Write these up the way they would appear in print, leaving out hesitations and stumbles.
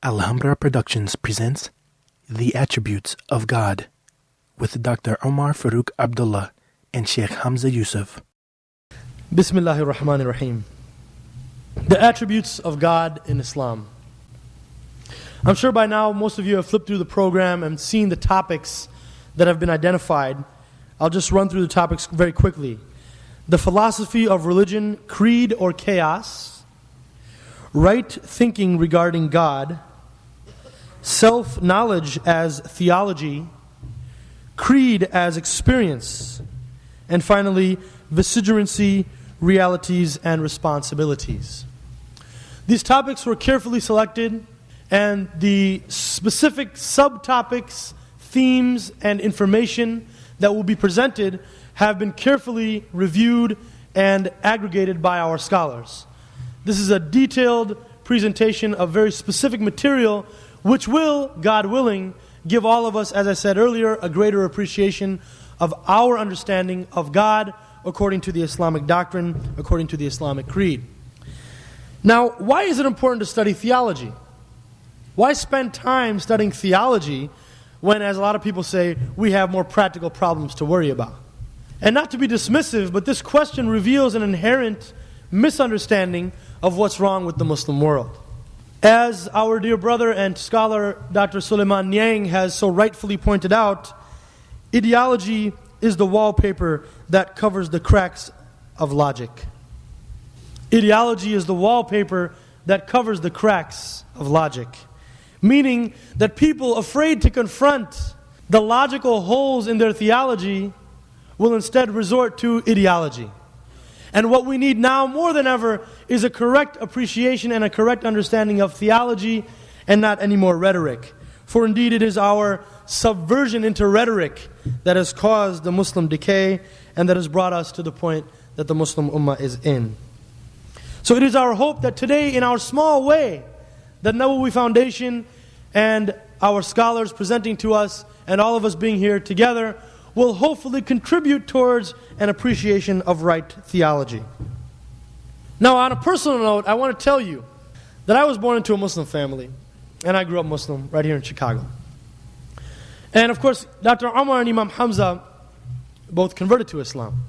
Alhambra Productions presents The Attributes of God with Dr. Omar Farouk Abdullah and Sheikh Hamza Yusuf. Bismillahir Rahmanir Rahim. The attributes of God in Islam. I'm sure by now most of you have flipped through the program and seen the topics that have been identified. I'll just run through the topics very quickly. The philosophy of religion, creed or chaos, right thinking regarding God, self-knowledge as theology, creed as experience, and finally, vigilancy, realities, and responsibilities. These topics were carefully selected, and the specific subtopics, themes, and information that will be presented have been carefully reviewed and aggregated by our scholars. This is a detailed presentation of very specific material which will, God willing, give all of us, as I said earlier, a greater appreciation of our understanding of God according to the Islamic doctrine, according to the Islamic creed. Now, why is it important to study theology? Why spend time studying theology when, as a lot of people say, we have more practical problems to worry about? And not to be dismissive, but this question reveals an inherent misunderstanding of what's wrong with the Muslim world. As our dear brother and scholar Dr. Suleiman Niang has so rightfully pointed out, ideology is the wallpaper that covers the cracks of logic. Ideology is the wallpaper that covers the cracks of logic. Meaning that people afraid to confront the logical holes in their theology will instead resort to ideology. And what we need now more than ever is a correct appreciation and a correct understanding of theology and not any more rhetoric. For indeed it is our subversion into rhetoric that has caused the Muslim decay and that has brought us to the point that the Muslim Ummah is in. So it is our hope that today, in our small way, the Nawawi Foundation and our scholars presenting to us and all of us being here together will hopefully contribute towards an appreciation of right theology. Now, on a personal note, I want to tell you that I was born into a Muslim family, and I grew up Muslim right here in Chicago. And of course, Dr. Omar and Imam Hamza both converted to Islam.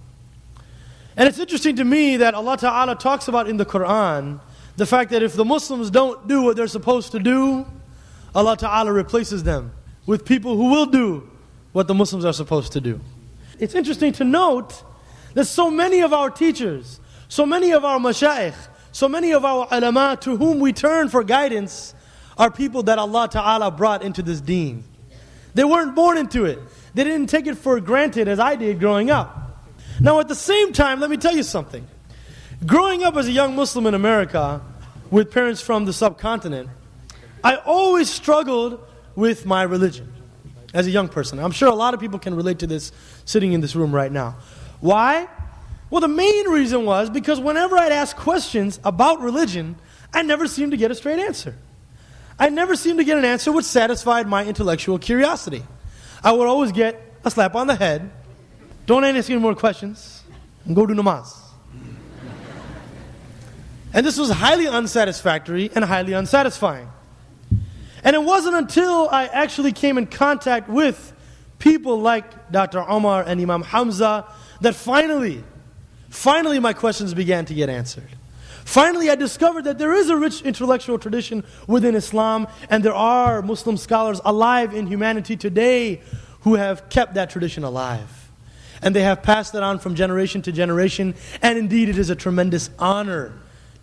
And it's interesting to me that Allah Ta'ala talks about in the Quran the fact that if the Muslims don't do what they're supposed to do, Allah Ta'ala replaces them with people who will do what the Muslims are supposed to do. It's interesting to note that so many of our teachers, so many of our mashayikh, so many of our ulama to whom we turn for guidance are people that Allah Ta'ala brought into this deen. They weren't born into it. They didn't take it for granted as I did growing up. Now at the same time, let me tell you something. Growing up as a young Muslim in America with parents from the subcontinent, I always struggled with my religion as a young person. I'm sure a lot of people can relate to this sitting in this room right now. Why? Well, the main reason was because whenever I'd ask questions about religion, I never seemed to get a straight answer. I never seemed to get an answer which satisfied my intellectual curiosity. I would always get a slap on the head, don't ask any more questions, and go do namaz. And this was highly unsatisfactory and highly unsatisfying. And it wasn't until I actually came in contact with people like Dr. Omar and Imam Hamza that finally my questions began to get answered. Finally, I discovered that there is a rich intellectual tradition within Islam, and there are Muslim scholars alive in humanity today who have kept that tradition alive. And they have passed it on from generation to generation, and indeed it is a tremendous honor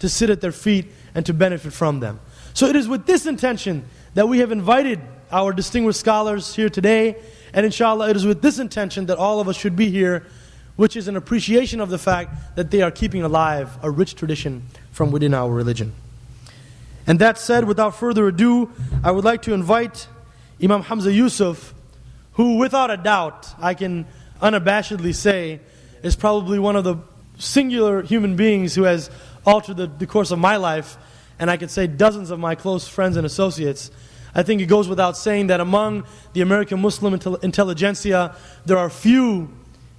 to sit at their feet and to benefit from them. So it is with this intention that we have invited our distinguished scholars here today, and inshallah it is with this intention that all of us should be here, which is an appreciation of the fact that they are keeping alive a rich tradition from within our religion. And that said, without further ado, I would like to invite Imam Hamza Yusuf, who without a doubt, I can unabashedly say, is probably one of the singular human beings who has altered the course of my life, and I could say dozens of my close friends and associates. I think it goes without saying that among the American Muslim intelligentsia, there are few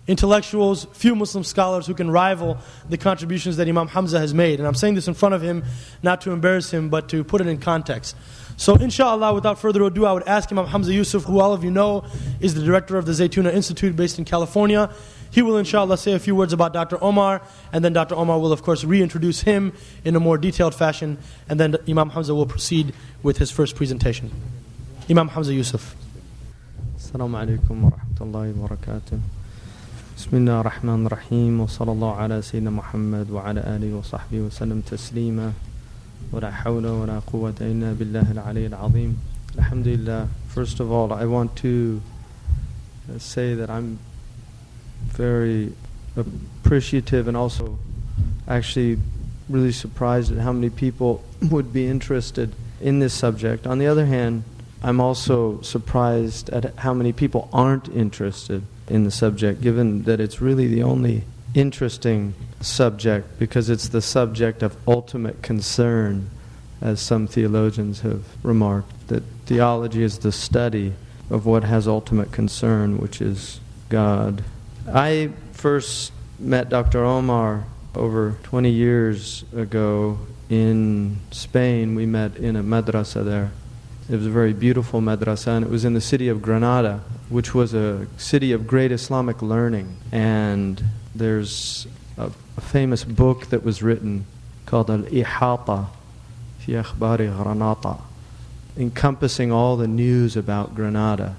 intellectuals, few Muslim scholars who can rival the contributions that Imam Hamza has made. And I'm saying this in front of him not to embarrass him, but to put it in context. So inshallah, without further ado, I would ask Imam Hamza Yusuf, who all of you know is the director of the Zaytuna Institute based in California. He will inshallah say a few words about Dr. Omar, and then Dr. Omar will of course reintroduce him in a more detailed fashion, and then Imam Hamza will proceed with his first presentation. Imam Hamza Yusuf. Assalamu alaikum wa rahmatullahi wa barakatuh. Bismillah ar-Rahman ar-Rahim, wa sallallahu ala Sayyidina Muhammad wa ala alihi wa sahbihi wa sallam taslima. ولا حول ولا قوة إلا بالله العلي العظيم. Alhamdulillah. First of all, I want to say that I'm very appreciative and also actually really surprised at how many people would be interested in this subject. On the other hand, I'm also surprised at how many people aren't interested in the subject, given that it's really the only interesting subject, because it's the subject of ultimate concern, as some theologians have remarked, that theology is the study of what has ultimate concern, which is God. I first met Dr. Omar over 20 years ago in Spain. We met in a madrasa there. It was a very beautiful madrasa, and it was in the city of Granada, which was a city of great Islamic learning. And there's a famous book that was written called Al-Ihata fi Akhbari Granada, encompassing all the news about Granada.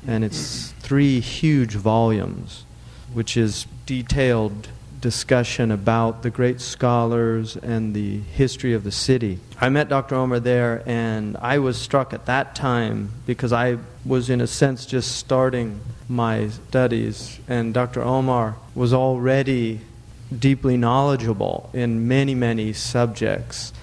And it's 3 huge volumes, which is detailed discussion about the great scholars and the history of the city. I met Dr. Omar there, and I was struck at that time because I was in a sense just starting my studies, and Dr. Omar was already deeply knowledgeable in many, many subjects.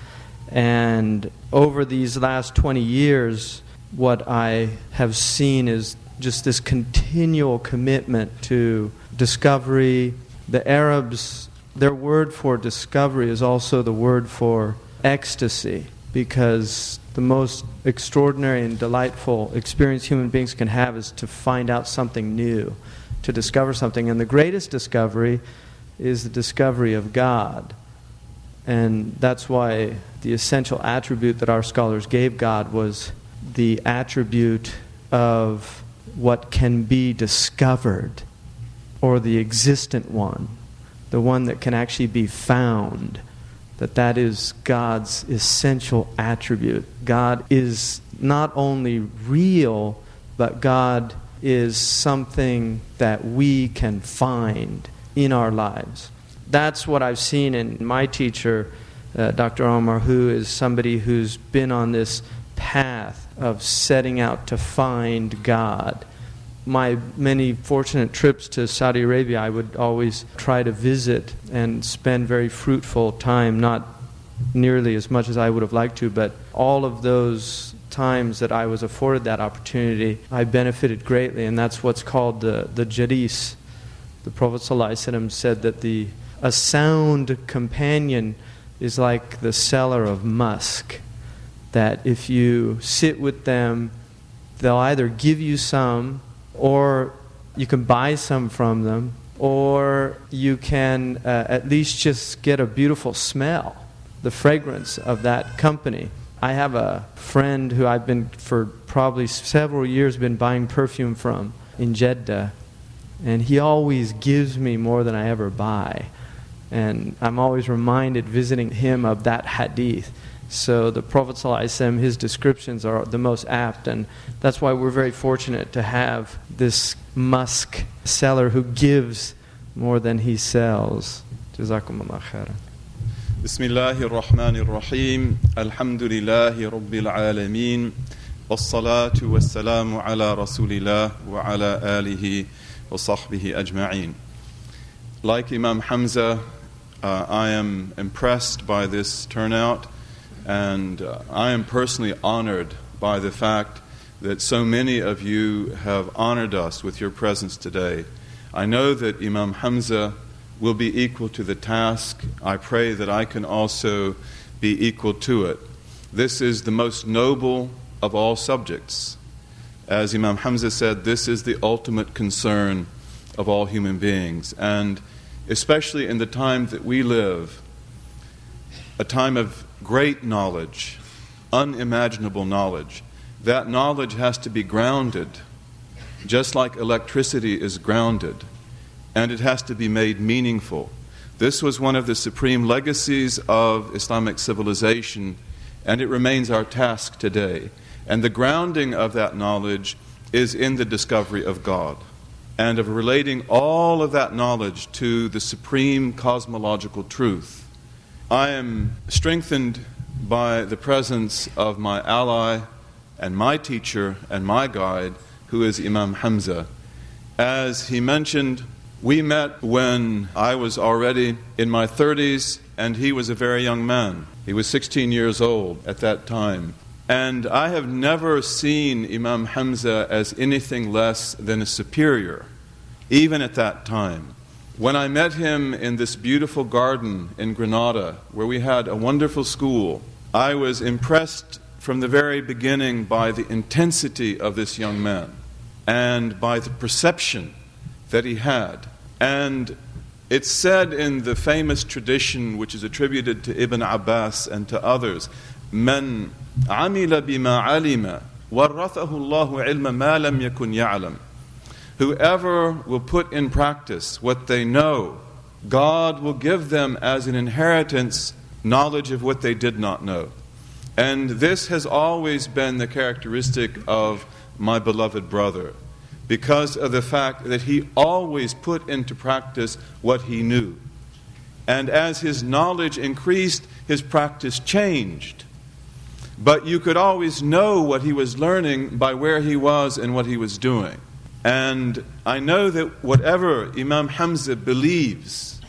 And over these last 20 years, what I have seen is just this continual commitment to discovery. The Arabs, their word for discovery is also the word for ecstasy, because the most extraordinary and delightful experience human beings can have is to find out something new, to discover something. And the greatest discovery is the discovery of God. And that's why the essential attribute that our scholars gave God was the attribute of what can be discovered, or the existent one, the one that can actually be found, that is God's essential attribute. God is not only real, but God is something that we can find in our lives. That's what I've seen in my teacher, Dr. Omar, who is somebody who's been on this path of setting out to find God. My many fortunate trips to Saudi Arabia, I would always try to visit and spend very fruitful time, not nearly as much as I would have liked to, but all of those times that I was afforded that opportunity, I benefited greatly, and that's what's called the jalis. The Prophet ﷺ said that a sound companion is like the seller of musk, that if you sit with them, they'll either give you some, or you can buy some from them, or you can at least just get a beautiful smell, the fragrance of that company. I have a friend who I've been, for probably several years, been buying perfume from in Jeddah, and he always gives me more than I ever buy. And I'm always reminded, visiting him, of that hadith. So the Prophet ﷺ, his descriptions are the most apt, and that's why we're very fortunate to have this musk seller who gives more than he sells. Jazakumullah khairan. Bismillahir Rahmanir Rahim. Alhamdulillahi Rabbil Alameen. Wassalatu wassalamu ala Rasulillah wa ala alihi wa sahbihi ajma'een. Like Imam Hamza, I am impressed by this turnout. And I am personally honored by the fact that so many of you have honored us with your presence today. I know that Imam Hamza will be equal to the task. I pray that I can also be equal to it. This is the most noble of all subjects. As Imam Hamza said, this is the ultimate concern of all human beings. And especially in the time that we live, a time of great knowledge, unimaginable knowledge. That knowledge has to be grounded, just like electricity is grounded, and it has to be made meaningful. This was one of the supreme legacies of Islamic civilization, and it remains our task today. And the grounding of that knowledge is in the discovery of God, and of relating all of that knowledge to the supreme cosmological truth. I am strengthened by the presence of my ally and my teacher and my guide, who is Imam Hamza. As he mentioned, we met when I was already in my 30s and he was a very young man. He was 16 years old at that time. And I have never seen Imam Hamza as anything less than a superior, even at that time. When I met him in this beautiful garden in Granada, where we had a wonderful school, I was impressed from the very beginning by the intensity of this young man and by the perception that he had. And it's said in the famous tradition which is attributed to Ibn Abbas and to others, "Man amila bima alima warathahu Allahu ilma ma lam yakun ya'lam." Whoever will put in practice what they know, God will give them as an inheritance knowledge of what they did not know. And this has always been the characteristic of my beloved brother, because of the fact that he always put into practice what he knew. And as his knowledge increased, his practice changed. But you could always know what he was learning by where he was and what he was doing. And I know that whatever Imam Hamza believes,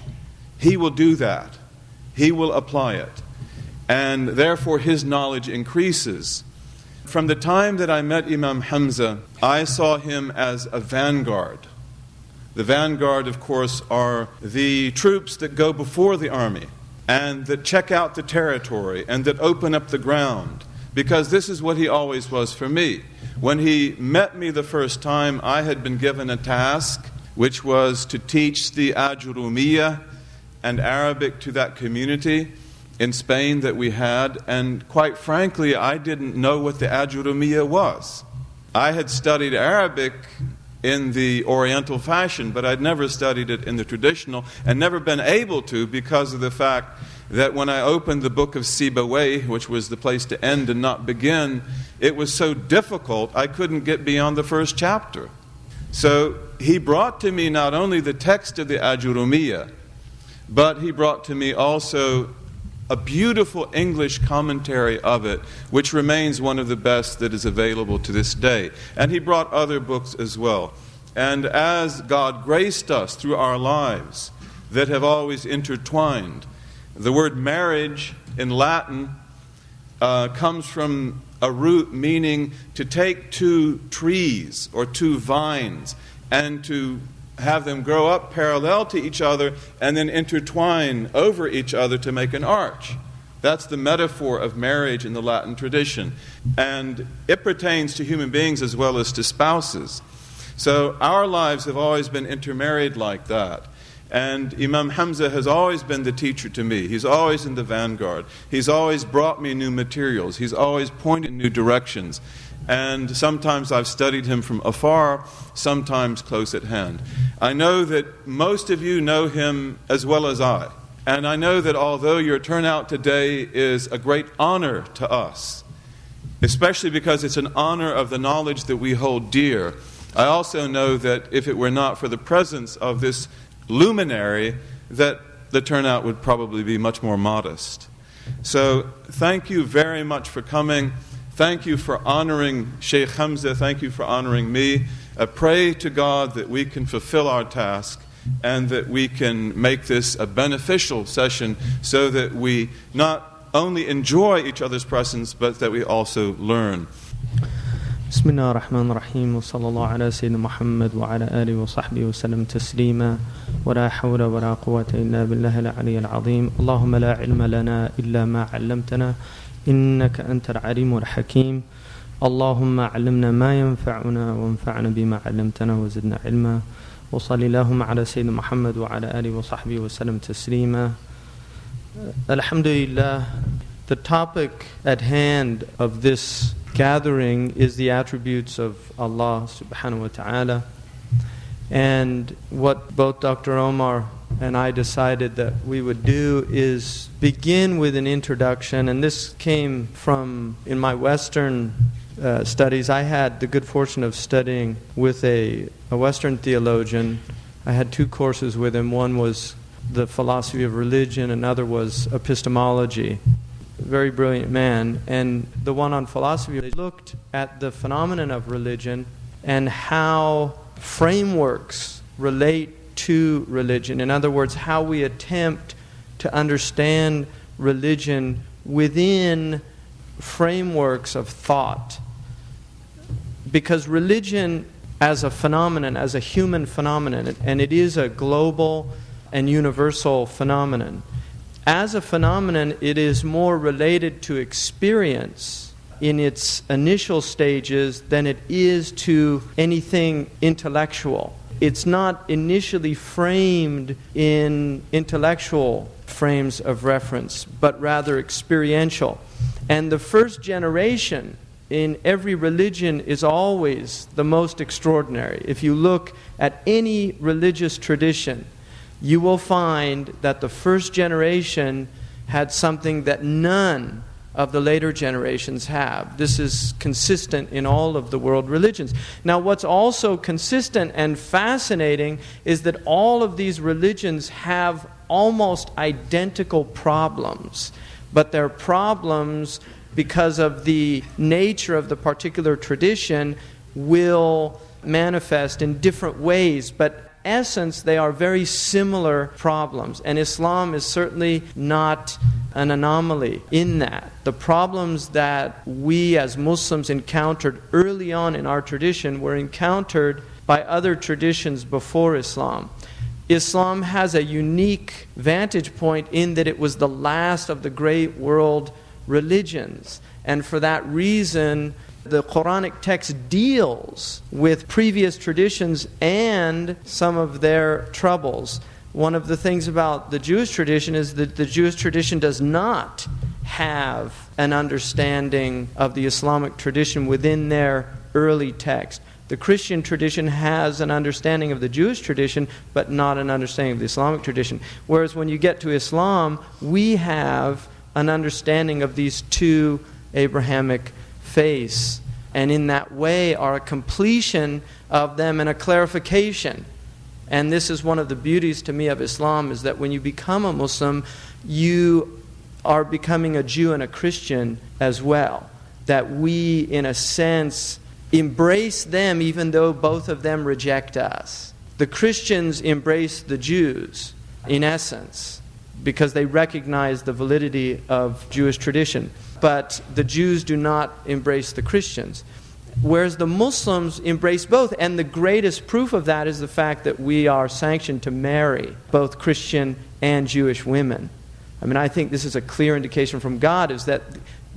he will do that. He will apply it. And therefore his knowledge increases. From the time that I met Imam Hamza, I saw him as a vanguard. The vanguard, of course, are the troops that go before the army and that check out the territory and that open up the ground. Because this is what he always was for me. When he met me the first time, I had been given a task, which was to teach the Ajurumiyya and Arabic to that community in Spain that we had. And quite frankly, I didn't know what the Ajurumiyya was. I had studied Arabic in the Oriental fashion, but I'd never studied it in the traditional and never been able to, because of the fact that when I opened the book of Sibawayh, which was the place to end and not begin, it was so difficult I couldn't get beyond the first chapter. So he brought to me not only the text of the Ajurumiyya, but he brought to me also a beautiful English commentary of it, which remains one of the best that is available to this day. And he brought other books as well. And as God graced us through our lives that have always intertwined, the word marriage in Latin comes from a root meaning to take two trees or two vines and to have them grow up parallel to each other and then intertwine over each other to make an arch. That's the metaphor of marriage in the Latin tradition. And it pertains to human beings as well as to spouses. So our lives have always been intermarried like that. And Imam Hamza has always been the teacher to me. He's always in the vanguard. He's always brought me new materials. He's always pointed in new directions. And sometimes I've studied him from afar, sometimes close at hand. I know that most of you know him as well as I. And I know that although your turnout today is a great honor to us, especially because it's an honor of the knowledge that we hold dear, I also know that if it were not for the presence of this luminary, that the turnout would probably be much more modest. So thank you very much for coming. Thank you for honoring Sheikh Hamza. Thank you for honoring me. I pray to God that we can fulfill our task and that we can make this a beneficial session so that we not only enjoy each other's presence, but that we also learn. بسم الله الرحمن الرحيم وصلى الله على سيدنا محمد وعلى آله وصحبه وسلم تسليما ولا حول ولا قوة إلا بالله العلي العظيم اللهم لا علم لنا إلا ما علمتنا إنك أنت العليم الحكيم اللهم علمنا ما ينفعنا وانفعنا بما علمتنا وزدنا علما وصلى اللهم على سيدنا محمد وعلى آله وصحبه وسلم تسليما. Alhamdulillah, The topic at hand of this gathering is the attributes of Allah subhanahu wa ta'ala. And what both Dr. Omar and I decided that we would do is begin with an introduction. And this came from, in my Western studies, I had the good fortune of studying with a Western theologian. I had 2 courses with him. One was the philosophy of religion, another was epistemology. Very brilliant man. And the one on philosophy looked at the phenomenon of religion and how frameworks relate to religion. In other words, how we attempt to understand religion within frameworks of thought. Because religion as a phenomenon, as a human phenomenon, and it is a global and universal phenomenon. As a phenomenon, it is more related to experience in its initial stages than it is to anything intellectual. It's not initially framed in intellectual frames of reference, but rather experiential. And the first generation in every religion is always the most extraordinary. If you look at any religious tradition, you will find that the first generation had something that none of the later generations have. This is consistent in all of the world religions. Now, what's also consistent and fascinating is that all of these religions have almost identical problems, but they're problems because of the nature of the particular tradition will manifest in different ways, but essence, they are very similar problems. And Islam is certainly not an anomaly in that. The problems that we as Muslims encountered early on in our tradition were encountered by other traditions before Islam. Islam has a unique vantage point in that it was the last of the great world religions. And for that reason, the Quranic text deals with previous traditions and some of their troubles. One of the things about the Jewish tradition is that the Jewish tradition does not have an understanding of the Islamic tradition within their early text. The Christian tradition has an understanding of the Jewish tradition, but not an understanding of the Islamic tradition. Whereas when you get to Islam, we have an understanding of these 2 Abrahamic faiths, and in that way are a completion of them and a clarification. And this is one of the beauties to me of Islam, is that when you become a Muslim, you are becoming a Jew and a Christian as well. That we, in a sense, embrace them even though both of them reject us. The Christians embrace the Jews, in essence, because they recognize the validity of Jewish tradition. But the Jews do not embrace the Christians. Whereas the Muslims embrace both. And the greatest proof of that is the fact that we are sanctioned to marry both Christian and Jewish women. I mean, I think this is a clear indication from God, is that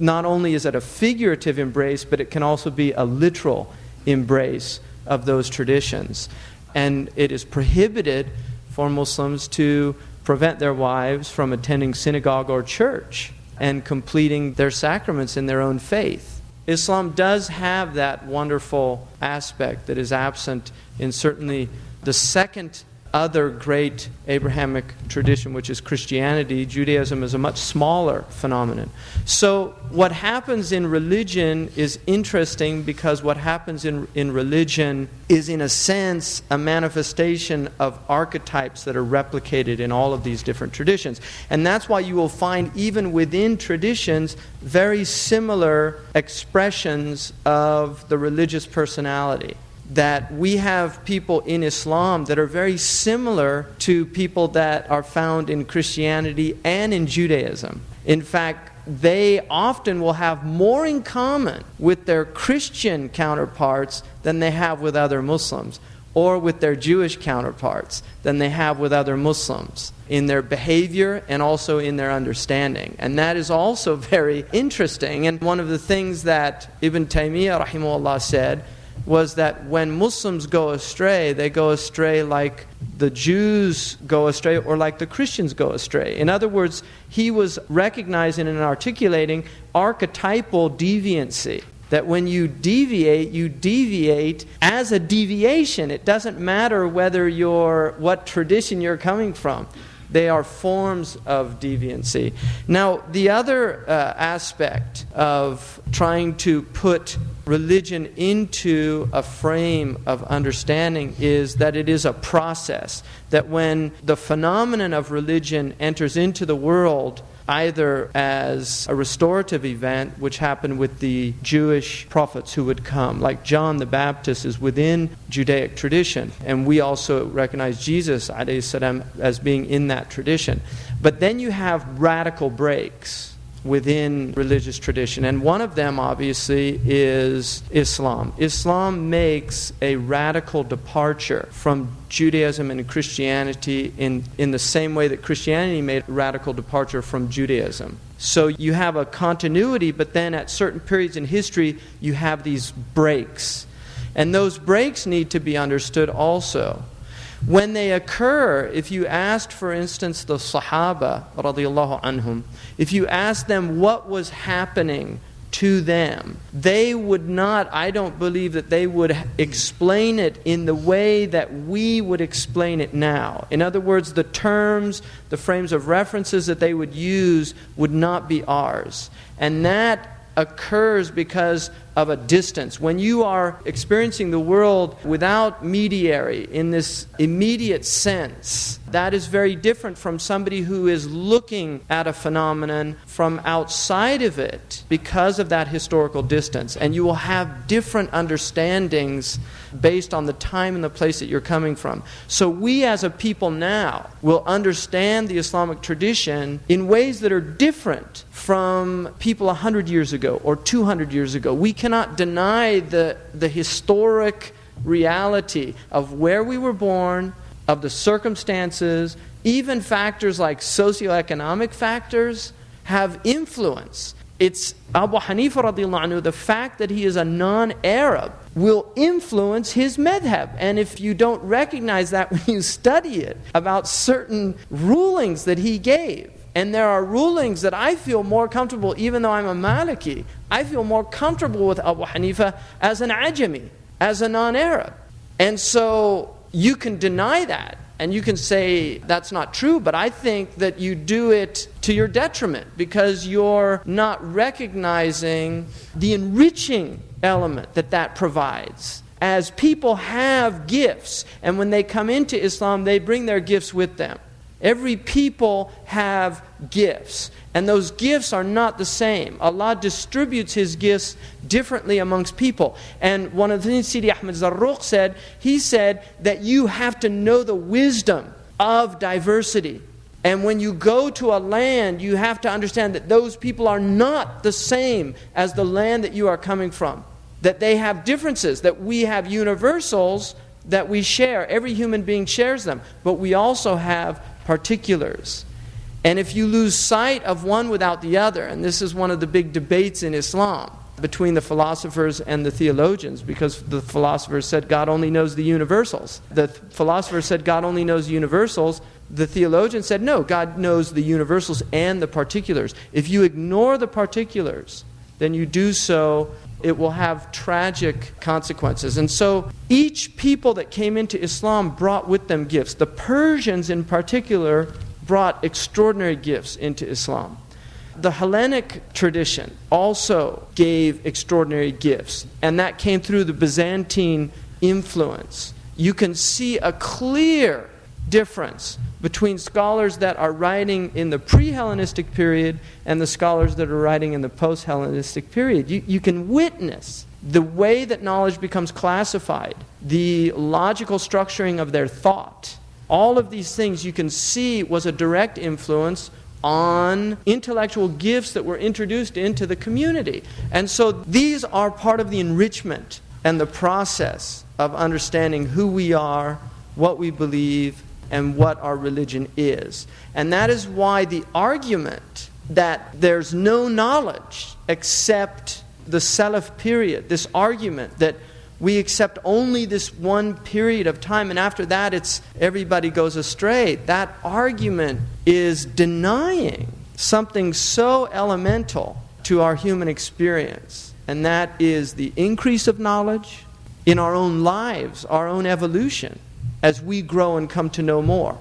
not only is it a figurative embrace, but it can also be a literal embrace of those traditions. And it is prohibited for Muslims to prevent their wives from attending synagogue or church and completing their sacraments in their own faith. Islam does have that wonderful aspect that is absent in certainly the second other great Abrahamic tradition, which is Christianity. Judaism is a much smaller phenomenon. So what happens in religion is interesting, because what happens in religion is, in a sense, a manifestation of archetypes that are replicated in all of these different traditions. And that's why you will find, even within traditions, very similar expressions of the religious personality. That we have people in Islam that are very similar to people that are found in Christianity and in Judaism. In fact, they often will have more in common with their Christian counterparts than they have with other Muslims, or with their Jewish counterparts than they have with other Muslims, in their behavior and also in their understanding. And that is also very interesting. And one of the things that Ibn Taymiyyah rahimahullah said, was that when Muslims go astray, they go astray like the Jews go astray or like the Christians go astray. In other words, he was recognizing and articulating archetypal deviancy. That when you deviate as a deviation. It doesn't matter whether what tradition you're coming from. They are forms of deviancy. Now, the other aspect of trying to put religion into a frame of understanding is that it is a process. That when the phenomenon of religion enters into the world, either as a restorative event, which happened with the Jewish prophets who would come, like John the Baptist is within Judaic tradition, and we also recognize Jesus ﷺ as being in that tradition. But then you have radical breaks within religious tradition, and one of them obviously is Islam. Islam makes a radical departure from Judaism and Christianity in the same way that Christianity made a radical departure from Judaism. So you have a continuity, but then at certain periods in history you have these breaks. And those breaks need to be understood also. When they occur, if you asked, for instance, the Sahaba, radiyallahu anhum, if you asked them what was happening to them, they would not, I don't believe that they would explain it in the way that we would explain it now. In other words, the terms, the frames of references that they would use would not be ours. And that occurs because of a distance. When you are experiencing the world without mediary, in this immediate sense, that is very different from somebody who is looking at a phenomenon from outside of it because of that historical distance. And you will have different understandings based on the time and the place that you're coming from. So we as a people now will understand the Islamic tradition in ways that are different from people 100 years ago or 200 years ago. We cannot deny the historic reality of where we were born, of the circumstances. Even factors like socioeconomic factors have influence. It's Abu Hanifa radiallahu anhu, the fact that he is a non-Arab will influence his madhab. And if you don't recognize that when you study it, about certain rulings that he gave, and there are rulings that I feel more comfortable, even though I'm a Maliki, I feel more comfortable with Abu Hanifa as an Ajami, as a non-Arab. And so you can deny that, and you can say that's not true, but I think that you do it to your detriment because you're not recognizing the enriching element that provides. As people have gifts, and when they come into Islam, they bring their gifts with them. Every people have gifts, and those gifts are not the same. Allah distributes His gifts differently amongst people. And one of the things Sidi Ahmed Zarruq said, he said that you have to know the wisdom of diversity. And when you go to a land, you have to understand that those people are not the same as the land that you are coming from. That they have differences, that we have universals that we share. Every human being shares them. But we also have particulars. And if you lose sight of one without the other, and this is one of the big debates in Islam between the philosophers and the theologians, because the philosophers said God only knows the universals. The philosophers said God only knows the universals. The theologians said no, God knows the universals and the particulars. If you ignore the particulars, then you do so, it will have tragic consequences. And so each people that came into Islam brought with them gifts. The Persians in particular brought extraordinary gifts into Islam. The Hellenic tradition also gave extraordinary gifts, and that came through the Byzantine influence. You can see a clear difference between scholars that are writing in the pre-Hellenistic period and the scholars that are writing in the post-Hellenistic period. You can witness the way that knowledge becomes classified, the logical structuring of their thought. All of these things you can see was a direct influence on intellectual gifts that were introduced into the community. And so these are part of the enrichment and the process of understanding who we are, what we believe, and what our religion is. And that is why the argument that there's no knowledge except the Salaf period, this argument that We accept only this one period of time, and after that it's everybody goes astray. That argument is denying something so elemental to our human experience, and that is the increase of knowledge in our own lives, our own evolution, as we grow and come to know more.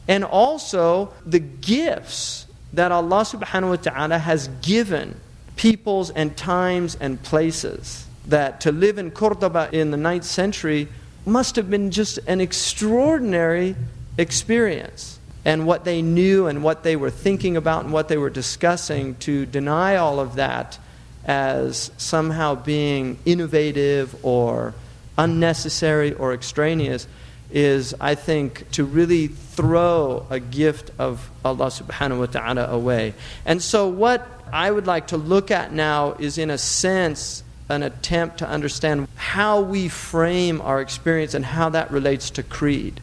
And also the gifts that Allah subhanahu wa ta'ala has given peoples and times and places. That to live in Cordoba in the 9th century must have been just an extraordinary experience. And what they knew and what they were thinking about and what they were discussing, to deny all of that as somehow being innovative or unnecessary or extraneous, is, I think, to really throw a gift of Allah subhanahu wa ta'ala away. And so what I would like to look at now is, in a sense, an attempt to understand how we frame our experience and how that relates to creed.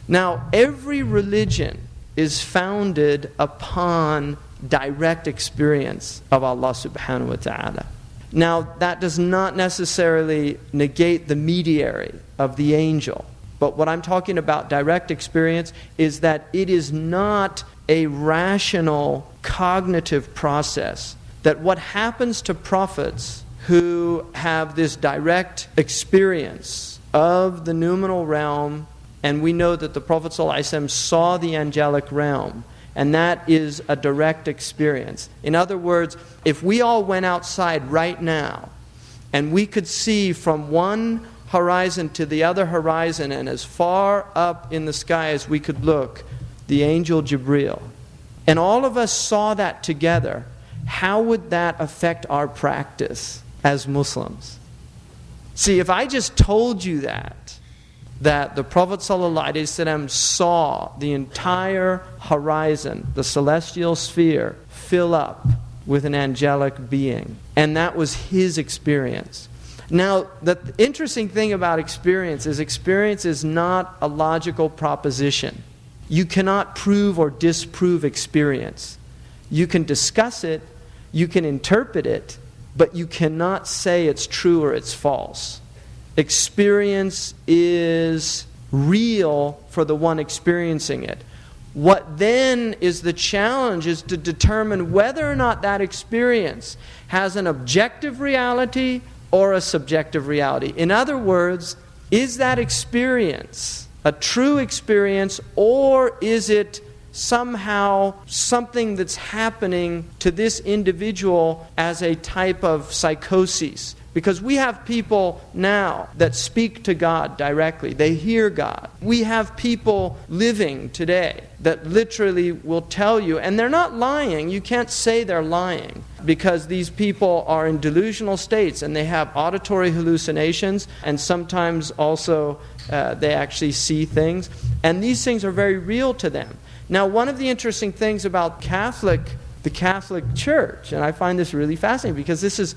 Now, every religion is founded upon direct experience of Allah subhanahu wa ta'ala. Now, that does not necessarily negate the mediary of the angel. But what I'm talking about, direct experience, is that it is not a rational, cognitive process. That what happens to prophets who have this direct experience of the noumenal realm, and we know that the Prophet ﷺ saw the angelic realm, and that is a direct experience. In other words, if we all went outside right now, and we could see from one horizon to the other horizon, and as far up in the sky as we could look, the angel Jibreel, and all of us saw that together, how would that affect our practice as Muslims? See, if I just told you that the Prophet ﷺ saw the entire horizon, the celestial sphere, fill up with an angelic being, and that was his experience. Now, the interesting thing about experience is not a logical proposition. You cannot prove or disprove experience. You can discuss it, you can interpret it, but you cannot say it's true or it's false. Experience is real for the one experiencing it. What then is the challenge is to determine whether or not that experience has an objective reality or a subjective reality. In other words, is that experience a true experience, or is it somehow something that's happening to this individual as a type of psychosis? Because we have people now that speak to God directly. They hear God. We have people living today that literally will tell you, and they're not lying. You can't say they're lying, because these people are in delusional states and they have auditory hallucinations, and sometimes also they actually see things. And these things are very real to them. Now, one of the interesting things about the Catholic Church, and I find this really fascinating because this is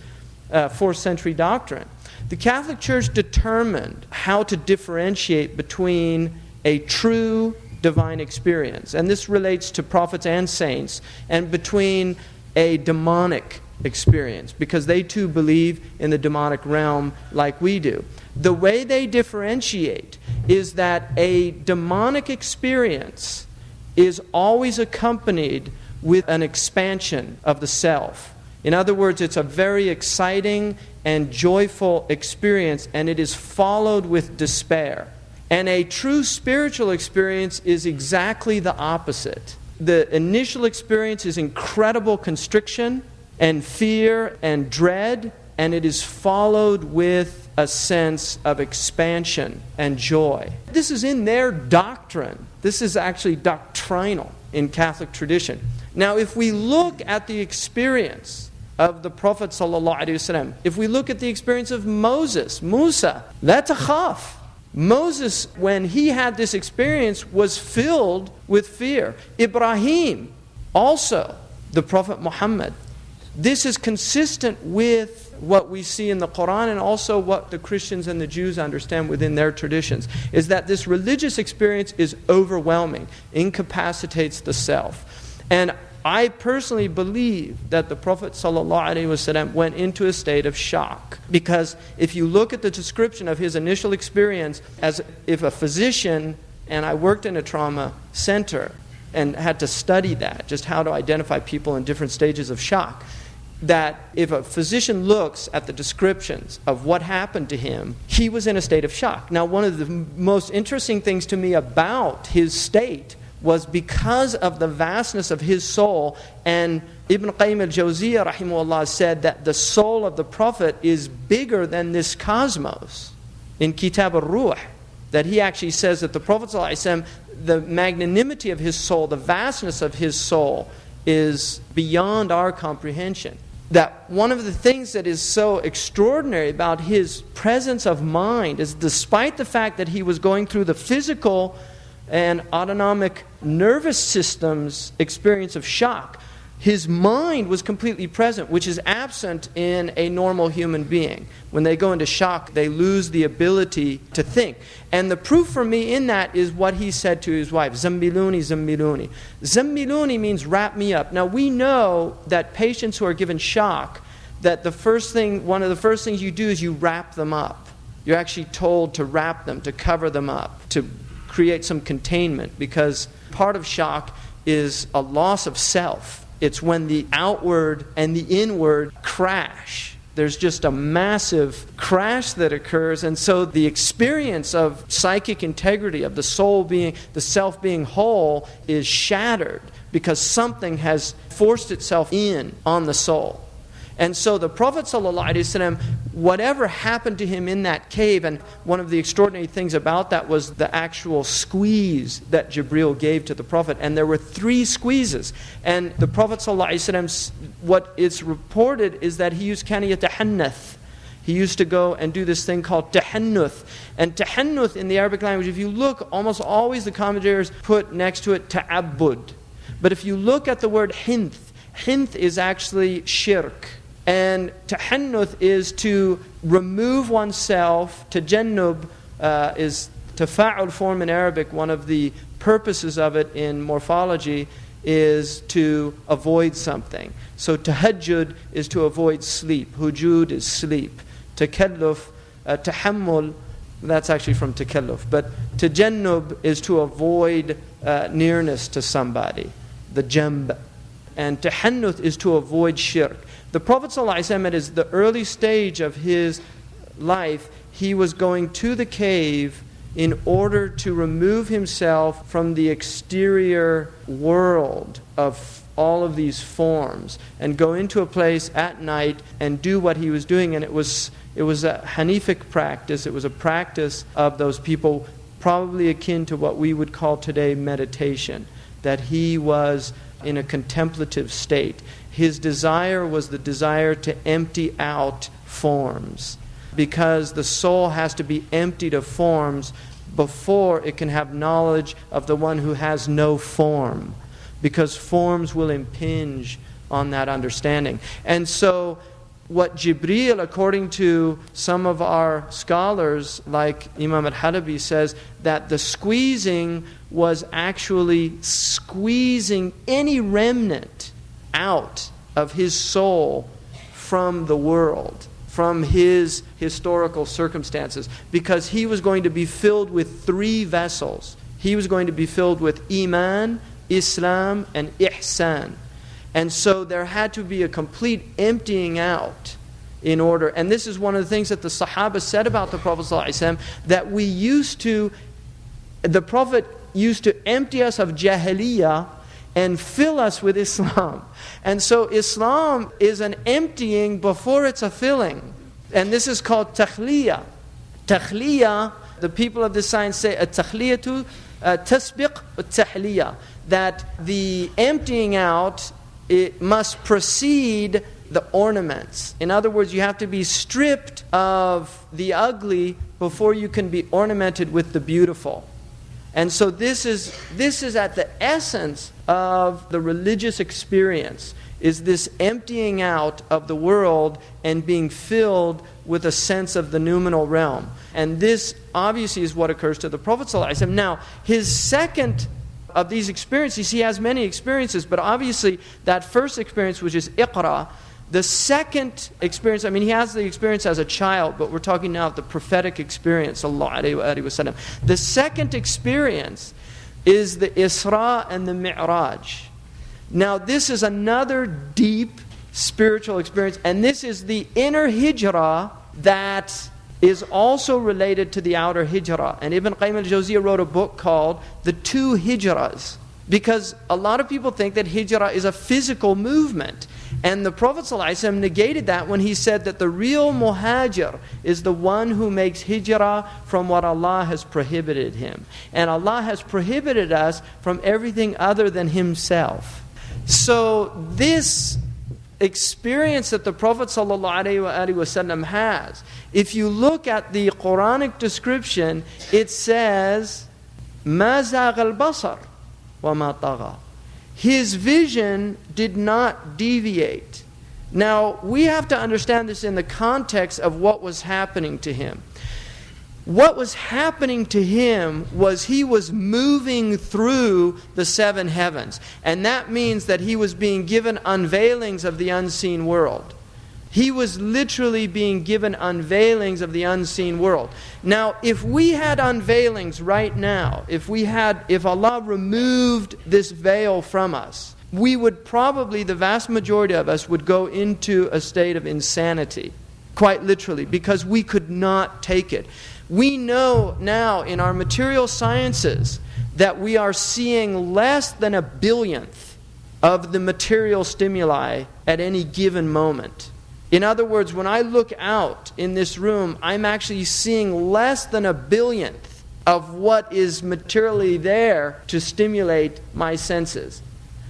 4th century doctrine. The Catholic Church determined how to differentiate between a true divine experience, and this relates to prophets and saints, and between a demonic experience, because they too believe in the demonic realm like we do. The way they differentiate is that a demonic experience is always accompanied with an expansion of the self. In other words, it's a very exciting and joyful experience, and it is followed with despair. And a true spiritual experience is exactly the opposite. The initial experience is incredible constriction and fear and dread, and it is followed with a sense of expansion and joy. This is in their doctrine. This is actually doctrinal in Catholic tradition. Now, if we look at the experience of the Prophet ﷺ, if we look at the experience of Moses, Musa, la takhaf. Moses, when he had this experience, was filled with fear. Ibrahim, also the Prophet Muhammad. This is consistent with what we see in the Quran, and also what the Christians and the Jews understand within their traditions, is that this religious experience is overwhelming, incapacitates the self. And I personally believe that the Prophet ﷺ went into a state of shock. Because if you look at the description of his initial experience as if a physician, and I worked in a trauma center and had to study that, just how to identify people in different stages of shock, that if a physician looks at the descriptions of what happened to him, he was in a state of shock. Now, one of the most interesting things to me about his state was because of the vastness of his soul. And Ibn Qayyim al-Jawziyah rahimahullah said that the soul of the Prophet is bigger than this cosmos. In Kitab al-Ruh, that he actually says that the Prophet ﷺ, the magnanimity of his soul, the vastness of his soul is beyond our comprehension. That one of the things that is so extraordinary about his presence of mind is, despite the fact that he was going through the physical and autonomic nervous system's experience of shock, his mind was completely present, which is absent in a normal human being. When they go into shock, they lose the ability to think. And the proof for me in that is what he said to his wife, Zammiluni, Zammiluni. Zammiluni means wrap me up. Now we know that patients who are given shock, that one of the first things you do is you wrap them up. You're actually told to wrap them, to cover them up, to create some containment, because part of shock is a loss of self. It's when the outward and the inward crash. There's just a massive crash that occurs, and so the experience of psychic integrity, of the soul being, the self being whole, is shattered because something has forced itself in on the soul. And so the Prophet ﷺ, whatever happened to him in that cave, and one of the extraordinary things about that was the actual squeeze that Jibreel gave to the Prophet. And there were 3 squeezes. And the Prophet ﷺ, what is reported is that he used kana yatahannath. He used to go and do this thing called tahannuth. And tahannuth in the Arabic language, if you look, almost always the commentators put next to it ta'abbud. But if you look at the word hinth is actually shirk. And tahannuth is to remove oneself. Tajannub is tafa'ul form in Arabic. One of the purposes of it in morphology is to avoid something. So tahajjud is to avoid sleep. Hujud is sleep. Takalluf, tahammul, that's actually from takalluf. But tajannub is to avoid nearness to somebody. The jamb. And tahannuth is to avoid shirk. The Prophet ﷺ, at the early stage of his life, he was going to the cave in order to remove himself from the exterior world of all of these forms and go into a place at night and do what he was doing. And it was a Hanific practice. It was a practice of those people, probably akin to what we would call today meditation, that he was in a contemplative state. His desire was the desire to empty out forms, because the soul has to be emptied of forms before it can have knowledge of the one who has no form, because forms will impinge on that understanding. And so what Jibreel, according to some of our scholars like Imam al-Halabi, says that the squeezing was actually squeezing any remnant out of his soul from the world, from his historical circumstances, because he was going to be filled with 3 vessels. He was going to be filled with Iman, Islam, and Ihsan. And so there had to be a complete emptying out in order. And this is one of the things that the Sahaba said about the Prophet ﷺ, that the Prophet used to empty us of Jahiliyyah and fill us with Islam. And so Islam is an emptying before it's a filling. And this is called takhliyah. Takhliyah, the people of this science say, at-takhliyatu tasbiq at-tahliyah, that the emptying out, it must precede the ornaments. In other words, you have to be stripped of the ugly before you can be ornamented with the beautiful. And so this is at the essence of the religious experience, is this emptying out of the world and being filled with a sense of the noumenal realm. And this obviously is what occurs to the Prophet ﷺ. Now, his second of these experiences, he has many experiences, but obviously that first experience, which is Iqra, the second experience, I mean, he has the experience as a child, but we're talking now of the prophetic experience, sallallahu alayhi wa sallam. The second experience is the Isra and the Mi'raj. Now, this is another deep spiritual experience, and this is the inner hijrah that is also related to the outer hijrah. And Ibn Qayyim al-Jawziyah wrote a book called The Two Hijrahs, because a lot of people think that hijrah is a physical movement. And the Prophet ﷺ negated that when he said that the real muhajir is the one who makes hijrah from what Allah has prohibited him. And Allah has prohibited us from everything other than Himself. So this experience that the Prophet ﷺ has, if you look at the Quranic description, it says, مَا زَاغَ الْبَصَرُ وَمَا طَغَى. His vision did not deviate. Now, we have to understand this in the context of what was happening to him. What was happening to him was he was moving through the seven heavens. And that means that he was being given unveilings of the unseen world. He was literally being given unveilings of the unseen world. Now, if we had unveilings right now, if Allah removed this veil from us, we would probably, the vast majority of us, would go into a state of insanity. Quite literally, because we could not take it. We know now in our material sciences that we are seeing less than 1/1000th of the material stimuli at any given moment. In other words, when I look out in this room, I'm actually seeing less than 1/1000th of what is materially there to stimulate my senses.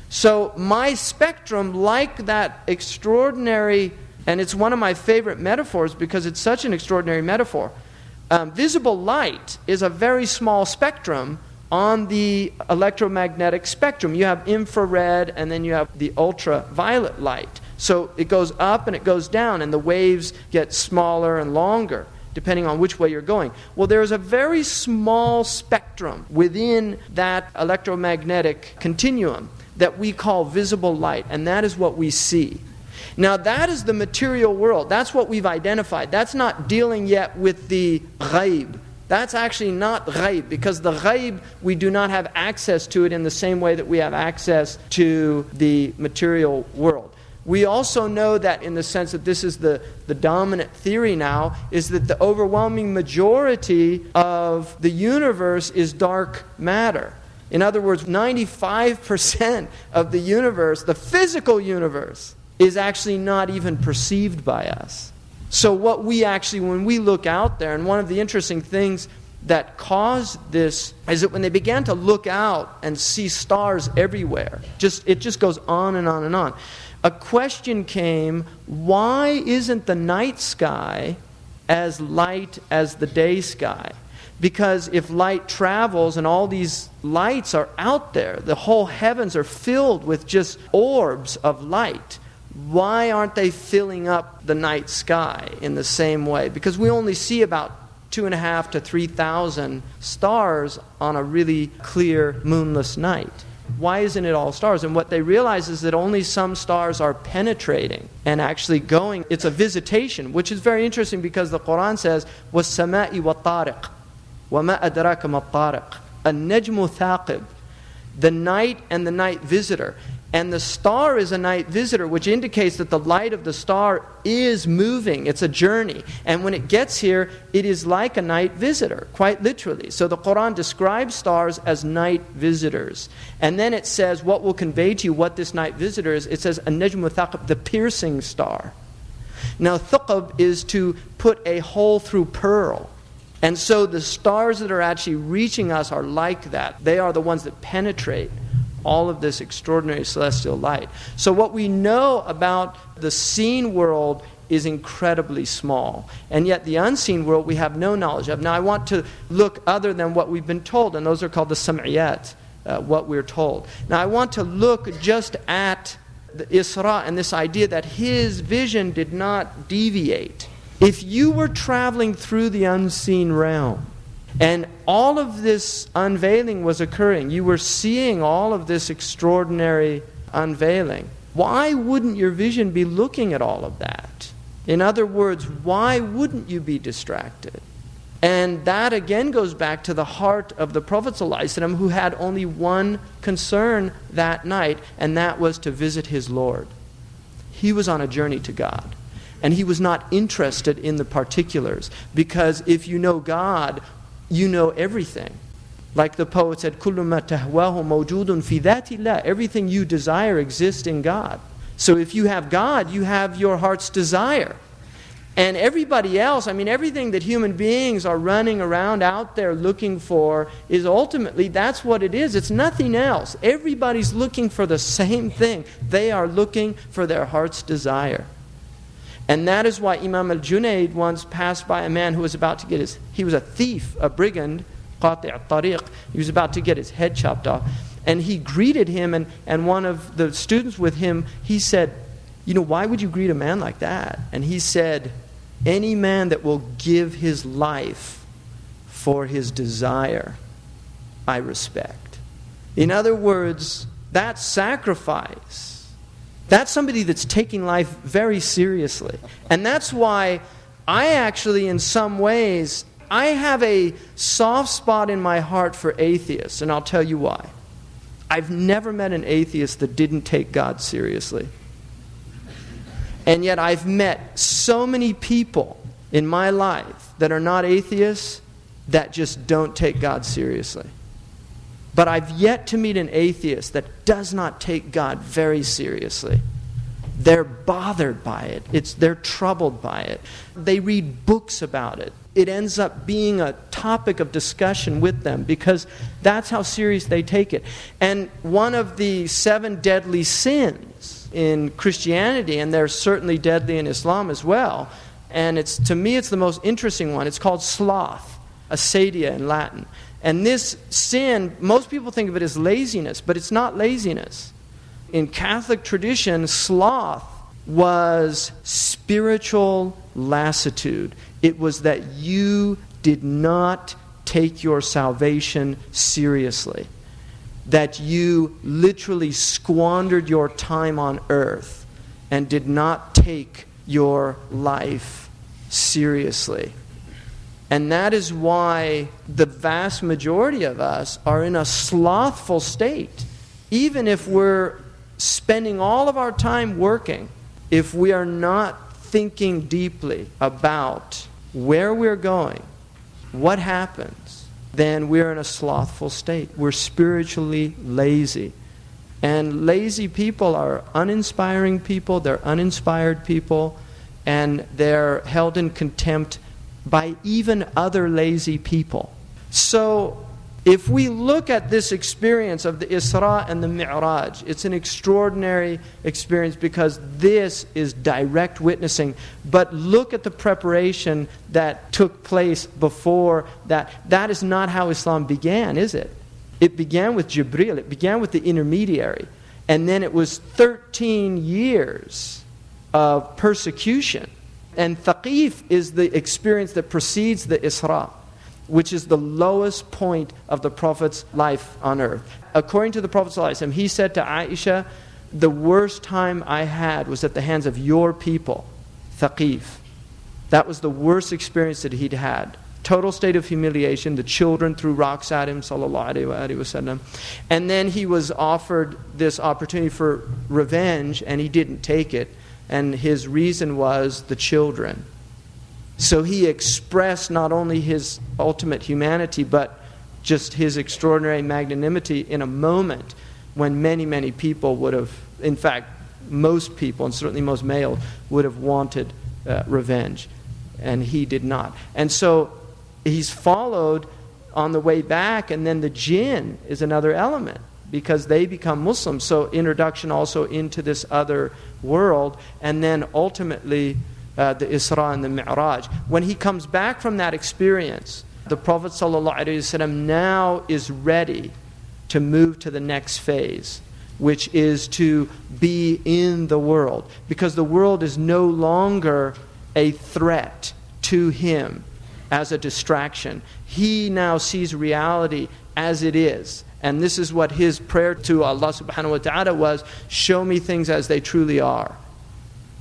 So my spectrum, like that extraordinary, and it's one of my favorite metaphors because it's such an extraordinary metaphor. Visible light is a very small spectrum on the electromagnetic spectrum. You have infrared and then you have the ultraviolet light. So it goes up and it goes down and the waves get smaller and longer depending on which way you're going. Well, there is a very small spectrum within that electromagnetic continuum that we call visible light, and that is what we see. Now that is the material world. That's what we've identified. That's not dealing yet with the ghaib. That's actually not ghaib, because the ghaib, we do not have access to it in the same way that we have access to the material world. We also know that in the sense that this is the dominant theory now, is that the overwhelming majority of the universe is dark matter. In other words, 95% of the universe, the physical universe, is actually not even perceived by us. So what we actually, when we look out there, and one of the interesting things that caused this is that when they began to look out and see stars everywhere, it just goes on and on and on. A question came, why isn't the night sky as light as the day sky? Because if light travels and all these lights are out there, the whole heavens are filled with just orbs of light, why aren't they filling up the night sky in the same way? Because we only see about 2,500 to 3,000 stars on a really clear moonless night. Why isn't it all stars? And what they realize is that only some stars are penetrating and actually going. It's a visitation, which is very interesting because the Quran says, وَالسَّمَاءِ وَالطَّارِقِ وَمَا أَدْرَاكَ مَا الطَّارِقِ النَّجْمُ ثَاقِبٌ. The night and the night visitor. And the star is a night visitor, which indicates that the light of the star is moving. It's a journey. And when it gets here, it is like a night visitor, quite literally. So the Quran describes stars as night visitors. And then it says what will convey to you what this night visitor is. It says, النجم ثاقب, the piercing star. Now, thuqab is to put a hole through pearl. And so the stars that are actually reaching us are like that. They are the ones that penetrate all of this extraordinary celestial light. So what we know about the seen world is incredibly small. And yet the unseen world we have no knowledge of. Now I want to look other than what we've been told, and those are called the sam'iyat, what we're told. Now I want to look just at the Isra and this idea that his vision did not deviate. If you were traveling through the unseen realm, And all of this unveiling was occurring. You were seeing all of this extraordinary unveiling. Why wouldn't your vision be looking at all of that? In other words, why wouldn't you be distracted? And that again goes back to the heart of the Prophet ﷺ, who had only one concern that night, and that was to visit his Lord. He was on a journey to God. And he was not interested in the particulars, because if you know God, you know everything. Like the poet said, كُلُّ مَا تَهْوَاهُ مَوْجُودٌ فِي ذَاتِ اللَّهِ. Everything you desire exists in God. So if you have God, you have your heart's desire. And everybody else, everything that human beings are running around out there looking for is ultimately, that's what it is. It's nothing else. Everybody's looking for the same thing. They are looking for their heart's desire. And that is why Imam al-Junayd once passed by a man who was about to get he was a thief, a brigand, qati' tariq. He was about to get his head chopped off. And he greeted him, and one of the students with him, he said, why would you greet a man like that? And he said, any man that will give his life for his desire, I respect. In other words, that sacrifice, that's somebody that's taking life very seriously. And that's why I actually, in some ways, I have a soft spot in my heart for atheists, and I'll tell you why. I've never met an atheist that didn't take God seriously. And yet I've met so many people in my life that are not atheists that just don't take God seriously. But I've yet to meet an atheist that does not take God very seriously. They're bothered by it. They're troubled by it. They read books about it. It ends up being a topic of discussion with them because that's how serious they take it. And one of the 7 deadly sins in Christianity, and they're certainly deadly in Islam as well, and to me it's the most interesting one. It's called sloth, acedia in Latin. And this sin, most people think of it as laziness, but it's not laziness. In Catholic tradition, sloth was spiritual lassitude. It was that you did not take your salvation seriously. That you literally squandered your time on earth and did not take your life seriously. And that is why the vast majority of us are in a slothful state. Even if we're spending all of our time working, if we are not thinking deeply about where we're going, what happens, then we're in a slothful state. We're spiritually lazy. And lazy people are uninspiring people, they're uninspired people, and they're held in contempt by even other lazy people. So, if we look at this experience of the Isra and the Mi'raj, it's an extraordinary experience because this is direct witnessing. But look at the preparation that took place before that. That is not how Islam began, is it? It began with Jibreel. It began with the intermediary. And then it was 13 years of persecution. And Thaqif is the experience that precedes the Isra, which is the lowest point of the Prophet's life on earth. According to the Prophet ﷺ, he said to Aisha, the worst time I had was at the hands of your people, Thaqif. That was the worst experience that he'd had. Total state of humiliation. The children threw rocks at him, sallallahu alaihi wasallam. And then he was offered this opportunity for revenge, and he didn't take it. And his reason was the children. So he expressed not only his ultimate humanity, but just his extraordinary magnanimity in a moment when many, many people would have, in fact, most people, and certainly most males, would have wanted revenge. And he did not. And so he's followed on the way back, and then the jinn is another element, because they become Muslims. So introduction also into this other world, and then ultimately the Isra and the Mi'raj. When he comes back from that experience, the Prophet ﷺ now is ready to move to the next phase, which is to be in the world. Because the world is no longer a threat to him. as a distraction. He now sees reality as it is. And this is what his prayer to Allah subhanahu wa ta'ala was, show me things as they truly are.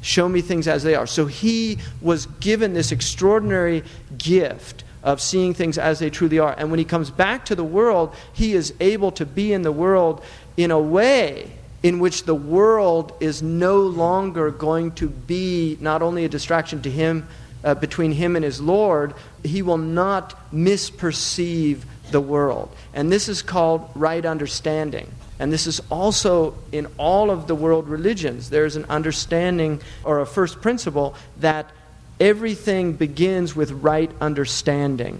Show me things as they are. So he was given this extraordinary gift of seeing things as they truly are. And when he comes back to the world, he is able to be in the world in a way in which the world is no longer going to be not only a distraction to him, between him and his Lord. He will not misperceive the world. And this is called right understanding. And this is also in all of the world religions. There's an understanding or a first principle that everything begins with right understanding.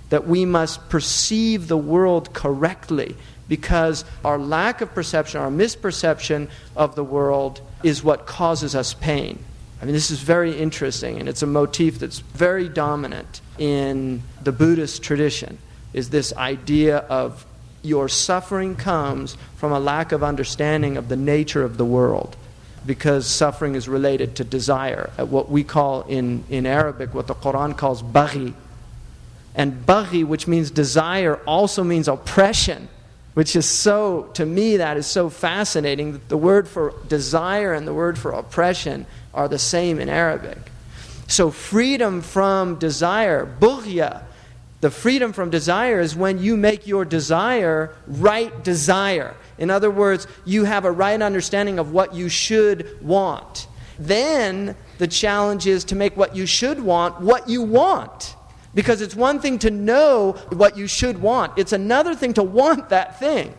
That we must perceive the world correctly, because our lack of perception, our misperception of the world is what causes us pain. I mean, this is very interesting, and it's a motif that's very dominant in the Buddhist tradition, is this idea of your suffering comes from a lack of understanding of the nature of the world, because suffering is related to desire, at what we call in Arabic, what the Quran calls baghi. And baghi, which means desire, also means oppression, which is so, to me, that is so fascinating. The word for desire and the word for oppression are the same in Arabic. So freedom from desire, bughya, the freedom from desire is when you make your desire right desire. In other words, you have a right understanding of what you should want. Then the challenge is to make what you should want what you want. Because it's one thing to know what you should want. It's another thing to want that thing.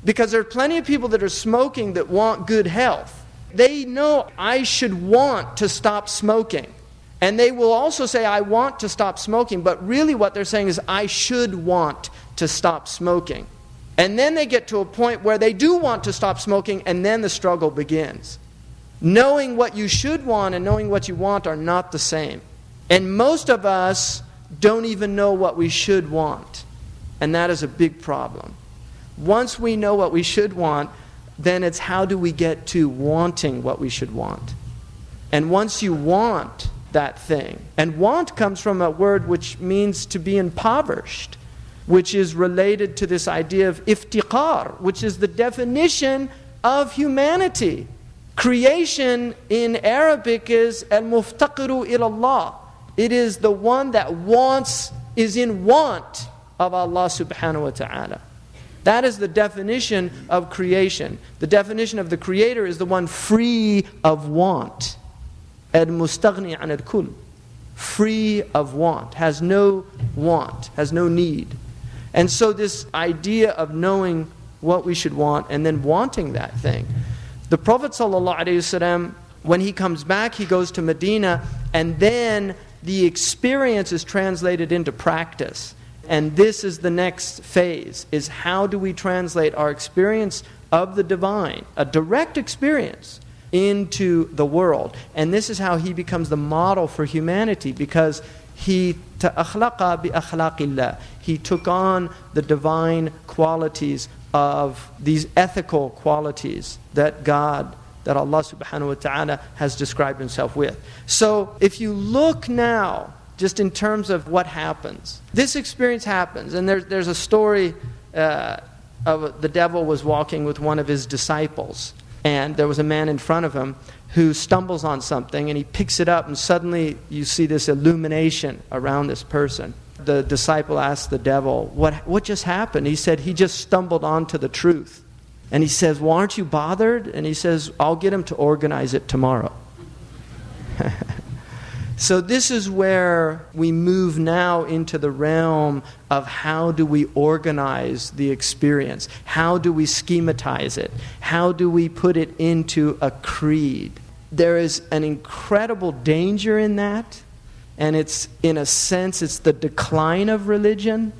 Because there are plenty of people that are smoking that want good health. They know, I should want to stop smoking. And they will also say, I want to stop smoking. But really what they're saying is, I should want to stop smoking. And then they get to a point where they do want to stop smoking, and then the struggle begins. Knowing what you should want and knowing what you want are not the same. And most of us don't even know what we should want. And that is a big problem. Once we know what we should want, then it's how do we get to wanting what we should want. And once you want that thing, and want comes from a word which means to be impoverished, which is related to this idea of iftiqar, which is the definition of humanity. Creation in Arabic is al-muftaqiru ilallah. It is the one that wants, is in want of Allah subhanahu wa ta'ala. That is the definition of creation. The definition of the Creator is the one free of want. Al-mustaghni an al-kull. Free of want. Has no want. Has no need. And so this idea of knowing what we should want and then wanting that thing. The Prophet ﷺ, when he comes back, he goes to Medina, and then the experience is translated into practice. And this is the next phase, is how do we translate our experience of the divine, a direct experience, into the world. And this is how he becomes the model for humanity, because he ta'akhlaqa bi akhlaqillah. He took on the divine qualities of these ethical qualities that God, that Allah subhanahu wa ta'ala has described himself with. So if you look now, just in terms of what happens, this experience happens, and there's a story of the devil was walking with one of his disciples, and there was a man in front of him who stumbles on something, and he picks it up, and suddenly you see this illumination around this person. The disciple asked the devil, what just happened? He said, he just stumbled onto the truth. And he says, well, aren't you bothered? And he says, I'll get him to organize it tomorrow. So this is where we move now into the realm of how do we organize the experience? How do we schematize it? How do we put it into a creed? There is an incredible danger in that. And it's, in a sense, it's the decline of religion.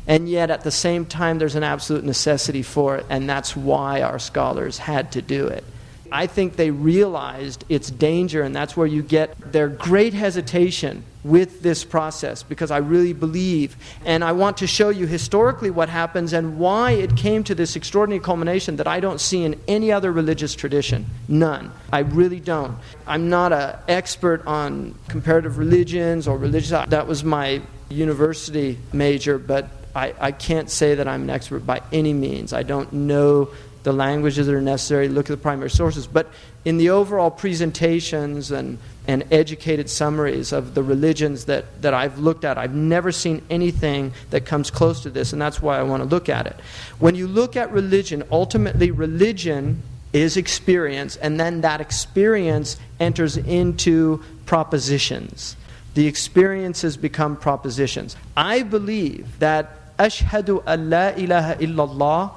And yet at the same time there's an absolute necessity for it. And that's why our scholars had to do it. I think they realized its danger, and that's where you get their great hesitation with this process, because I really believe, and I want to show you historically what happens and why it came to this extraordinary culmination that I don't see in any other religious tradition. None. I really don't. I'm not an expert on comparative religions or religious. That was my university major, but I can't say that I'm an expert by any means. I don't know the languages that are necessary, look at the primary sources. But in the overall presentations and educated summaries of the religions that I've looked at, I've never seen anything that comes close to this, and that's why I want to look at it. When you look at religion, ultimately religion is experience, and then that experience enters into propositions. The experiences become propositions. I believe that Ashhadu an la ilaha illallah,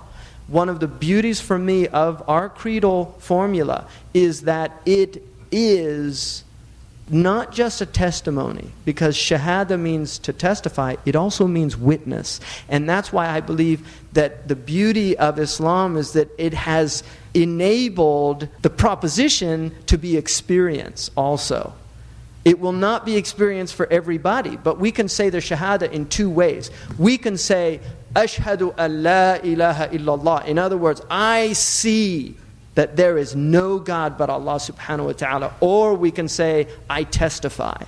one of the beauties for me of our creedal formula is that it is not just a testimony, because shahada means to testify, it also means witness. And that's why I believe that the beauty of Islam is that it has enabled the proposition to be experience also. It will not be experience for everybody, but we can say the shahada in two ways. We can say, Ashhadu an la ilaha illallah. In other words, I see that there is no God but Allah subhanahu wa ta'ala. Or we can say, I testify.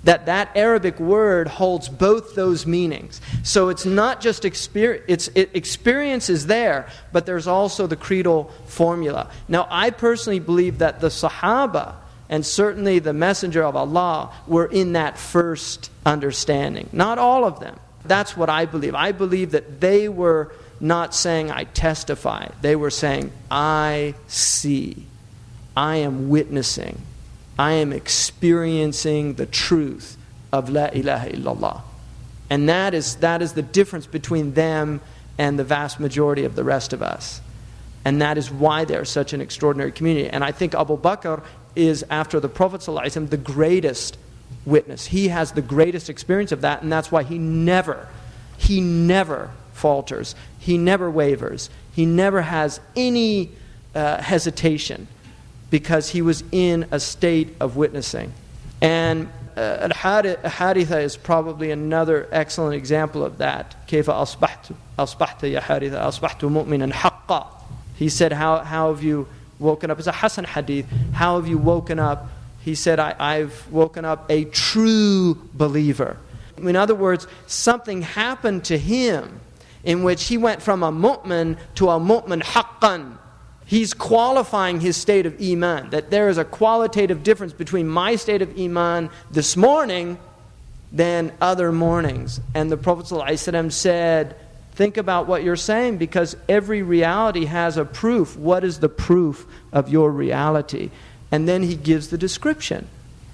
That Arabic word holds both those meanings. So it's not just experience, experience is there, but there's also the creedal formula. Now, I personally believe that the Sahaba, and certainly the Messenger of Allah, were in that first understanding. Not all of them. That's what I believe. I believe that they were not saying, I testify. They were saying, I see. I am witnessing. I am experiencing the truth of La ilaha illallah. And that is the difference between them and the vast majority of the rest of us. And that is why they're such an extraordinary community. And I think Abu Bakr is, after the Prophet ﷺ, the greatest witness. He has the greatest experience of that, and that's why he never falters. He never wavers. He never has any hesitation, because he was in a state of witnessing. And Haritha is probably another excellent example of that. كيف أصبحت يا حارثة أصبحت مؤمنا حقا. He said, how have you woken up? It's a Hasan hadith. How have you woken up? He said, I've woken up a true believer. In other words, something happened to him in which he went from a mu'min to a mu'min haqqan. He's qualifying his state of iman, that there is a qualitative difference between my state of iman this morning than other mornings. And the Prophet ﷺ said, think about what you're saying, because every reality has a proof. What is the proof of your reality? And then he gives the description,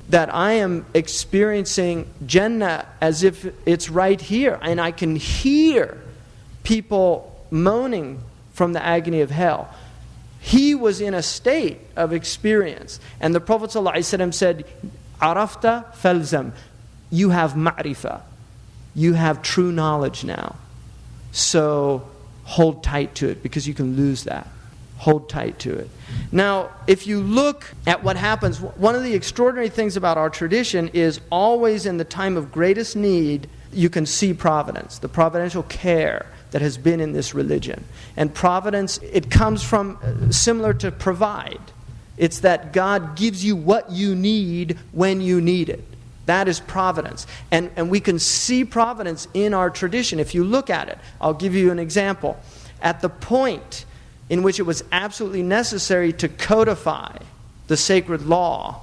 that I am experiencing Jannah as if it's right here, and I can hear people moaning from the agony of hell. He was in a state of experience. And the Prophet ﷺ said, Arafta falzam. You have ma'rifah. You have true knowledge now. So hold tight to it, because you can lose that. Hold tight to it. Now, if you look at what happens, one of the extraordinary things about our tradition is always in the time of greatest need, you can see providence, the providential care that has been in this religion. And providence, it comes from, similar to provide. It's that God gives you what you need when you need it. That is providence. And we can see providence in our tradition if you look at it. I'll give you an example. At the point in which it was absolutely necessary to codify the sacred law,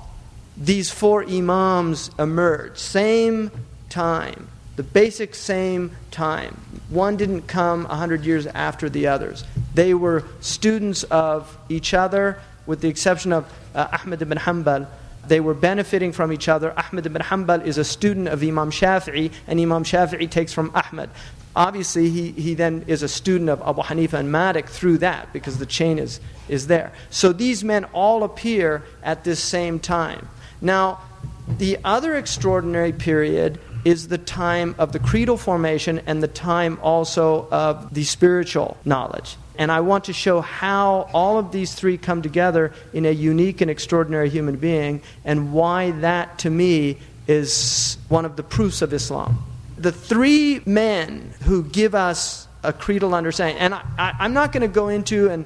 these four imams emerged. Same time. The basic same time. One didn't come 100 years after the others. They were students of each other, with the exception of Ahmad ibn Hanbal. They were benefiting from each other. Ahmad ibn Hanbal is a student of Imam Shafi'i, and Imam Shafi'i takes from Ahmad. Obviously, he then is a student of Abu Hanifa and Malik through that, because the chain is there. So these men all appear at this same time. Now, the other extraordinary period is the time of the creedal formation and the time also of the spiritual knowledge. And I want to show how all of these three come together in a unique and extraordinary human being, and why that, to me, is one of the proofs of Islam. The three men who give us a creedal understanding, and I'm not going to go into, and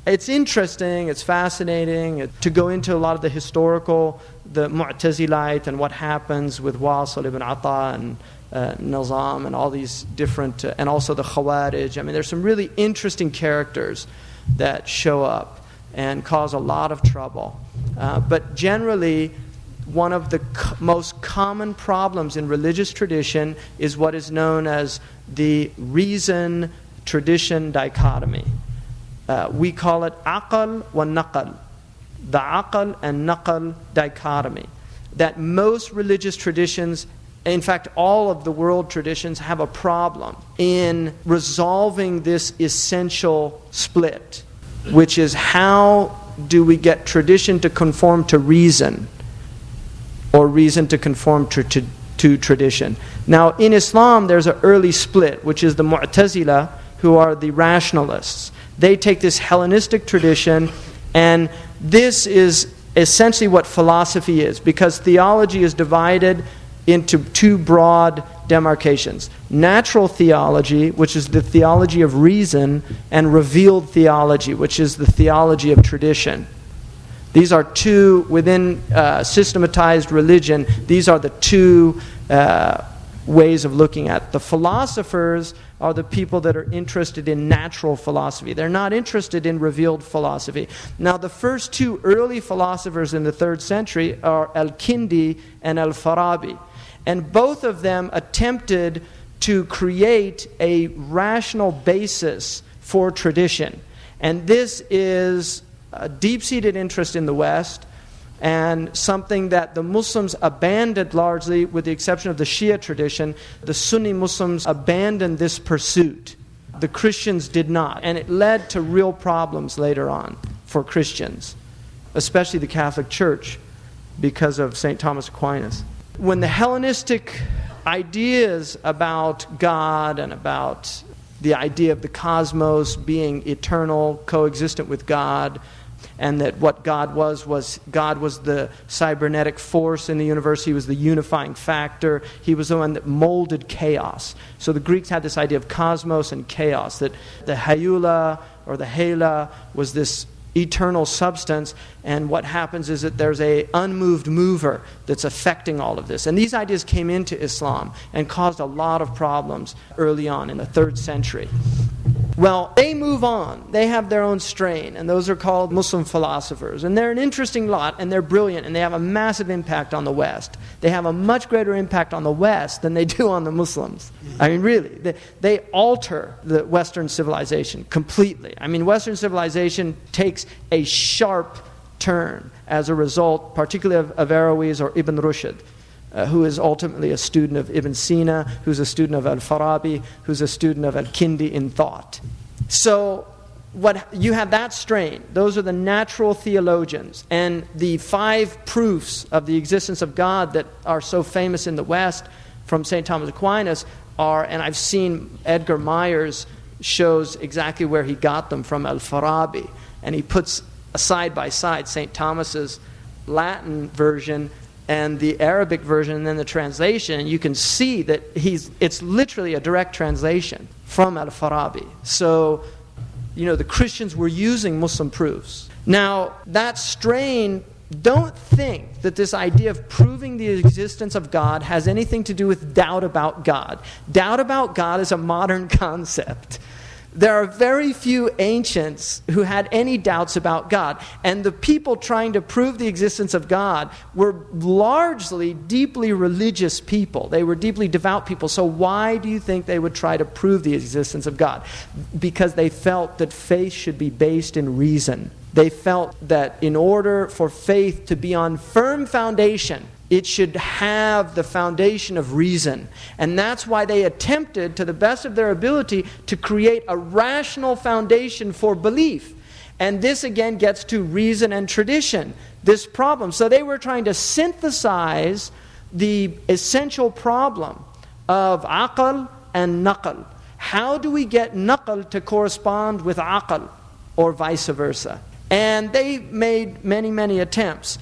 it's interesting, it's fascinating to go into a lot of the historical, the Mu'tazilite, and what happens with Wasil ibn Ata and Nizam and all these different, and also the Khawarij. I mean, there's some really interesting characters that show up and cause a lot of trouble. But generally, one of the most common problems in religious tradition is what is known as the reason-tradition dichotomy. We call it aql wa naql, the aql and naql dichotomy. That most religious traditions, in fact all of the world traditions, have a problem in resolving this essential split, which is how do we get tradition to conform to reason, or reason to conform to tradition. Now in Islam there's an early split, which is the Mu'tazila, who are the rationalists. They take this Hellenistic tradition, and this is essentially what philosophy is, because theology is divided into two broad demarcations. Natural theology, which is the theology of reason, and revealed theology, which is the theology of tradition. These are two, within systematized religion, these are the two ways of looking at it. The philosophers are the people that are interested in natural philosophy. They're not interested in revealed philosophy. Now, the first two early philosophers in the 3rd century are Al-Kindi and Al-Farabi. And both of them attempted to create a rational basis for tradition. And this is a deep-seated interest in the West, and something that the Muslims abandoned largely, with the exception of the Shia tradition. The Sunni Muslims abandoned this pursuit. The Christians did not. And it led to real problems later on for Christians, especially the Catholic Church, because of St. Thomas Aquinas. When the Hellenistic ideas about God and about the idea of the cosmos being eternal, coexistent with God, and that what God was the cybernetic force in the universe. He was the unifying factor. He was the one that molded chaos. So the Greeks had this idea of cosmos and chaos, that the Hayula or the Hela was this eternal substance, and what happens is that there's an unmoved mover that's affecting all of this. And these ideas came into Islam and caused a lot of problems early on in the 3rd century. Well, they move on. They have their own strain, and those are called Muslim philosophers. And they're an interesting lot, and they're brilliant, and they have a massive impact on the West. They have a much greater impact on the West than they do on the Muslims. I mean, really. They alter the Western civilization completely. I mean, Western civilization takes a sharp turn as a result, particularly of Averroes or Ibn Rushd, who is ultimately a student of Ibn Sina, who's a student of Al-Farabi, who's a student of Al-Kindi in thought. So what you have that strain. Those are the natural theologians. And the 5 proofs of the existence of God that are so famous in the West from St. Thomas Aquinas are, and I've seen Edgar Myers shows exactly where he got them from Al-Farabi. And he puts side by side St. Thomas's Latin version and the Arabic version, and then the translation, and you can see that it's literally a direct translation from Al-Farabi. So, the Christians were using Muslim proofs. Now, that strain, don't think that this idea of proving the existence of God has anything to do with doubt about God. Doubt about God is a modern concept. There are very few ancients who had any doubts about God. And the people trying to prove the existence of God were largely deeply religious people. They were deeply devout people. So why do you think they would try to prove the existence of God? Because they felt that faith should be based in reason. They felt that in order for faith to be on firm foundation, it should have the foundation of reason. And that's why they attempted, to the best of their ability, to create a rational foundation for belief. And this again gets to reason and tradition, this problem. So they were trying to synthesize the essential problem of aql and naql. How do we get naql to correspond with aql, or vice versa? And they made many, many attempts.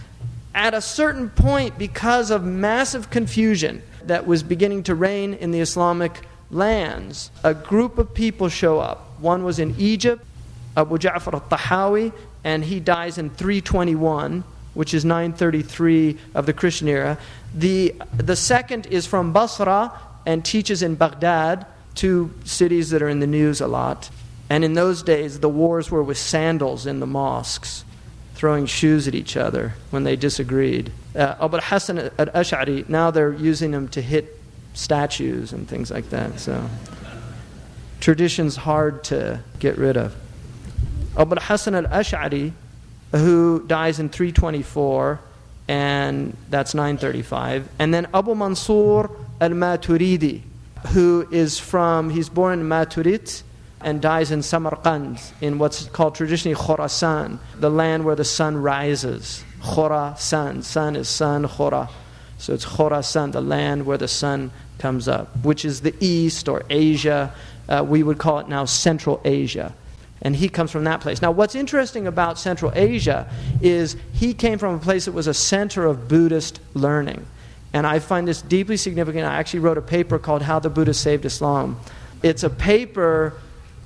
At a certain point, because of massive confusion that was beginning to reign in the Islamic lands, a group of people show up. One was in Egypt, Abu Ja'far al-Tahawi, and he dies in 321, which is 933 of the Christian era. The second is from Basra and teaches in Baghdad, two cities that are in the news a lot. And in those days, the wars were with sandals in the mosques, throwing shoes at each other when they disagreed. Abu al-Hasan al-Ash'ari, now they're using them to hit statues and things like that. So, tradition's hard to get rid of. Abu al-Hasan al-Ash'ari, who dies in 324, and that's 935. And then Abu Mansur al-Maturidi, who is he's born in Maturid and dies in Samarkand, in what's called traditionally Khorasan, the land where the sun rises. Khorasan, sun is sun, Khora. So it's Khorasan, the land where the sun comes up, which is the East or Asia. We would call it now Central Asia. And he comes from that place. Now, what's interesting about Central Asia is he came from a place that was a center of Buddhist learning. And I find this deeply significant. I actually wrote a paper called How the Buddhists Saved Islam. It's a paper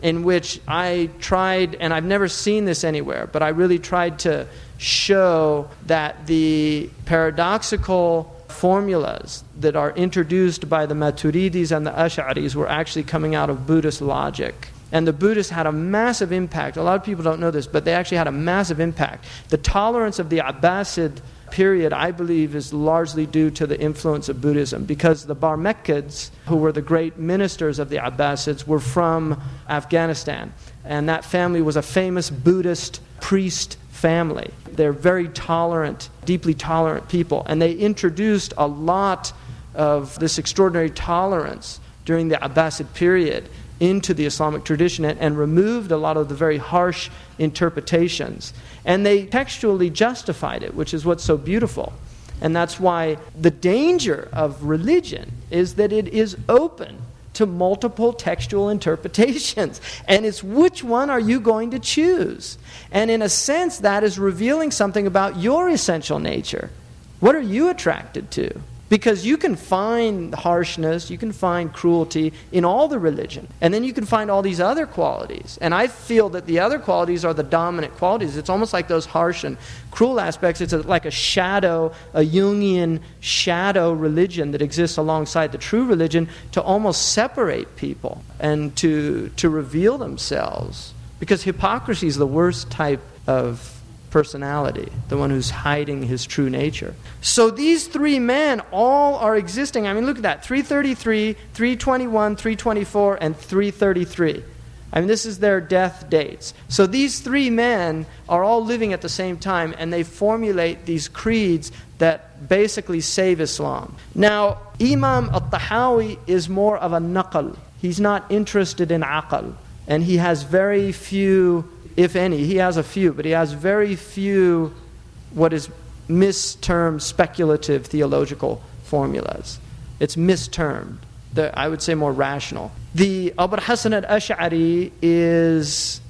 in which I tried, and I've never seen this anywhere, but I really tried to show that the paradoxical formulas that are introduced by the Maturidis and the Ash'aris were actually coming out of Buddhist logic. And the Buddhists had a massive impact. A lot of people don't know this, but they actually had a massive impact. The tolerance of the Abbasid period, I believe, is largely due to the influence of Buddhism, because the Barmekkids, who were the great ministers of the Abbasids, were from Afghanistan. And that family was a famous Buddhist priest family. They're very tolerant, deeply tolerant people. And they introduced a lot of this extraordinary tolerance during the Abbasid period into the Islamic tradition and removed a lot of the very harsh interpretations. And they textually justified it, which is what's so beautiful. And that's why the danger of religion is that it is open to multiple textual interpretations. And it's which one are you going to choose? And in a sense, that is revealing something about your essential nature. What are you attracted to? Because you can find harshness, you can find cruelty in all the religion. And then you can find all these other qualities. And I feel that the other qualities are the dominant qualities. It's almost like those harsh and cruel aspects. It's like a shadow, a Jungian shadow religion that exists alongside the true religion to almost separate people and to reveal themselves. Because hypocrisy is the worst type of personality, the one who's hiding his true nature. So these three men all are existing. I mean, look at that. 333, 321, 324, and 333. I mean, this is their death dates. So these three men are all living at the same time, and they formulate these creeds that basically save Islam. Now, Imam al-Tahawi is more of a naql. He's not interested in aql. And he has very few, if any, he has a few, but he has very few what is mistermed speculative theological formulas. It's mistermed. I would say more rational. The Abu Hasan al-Ash'ari is,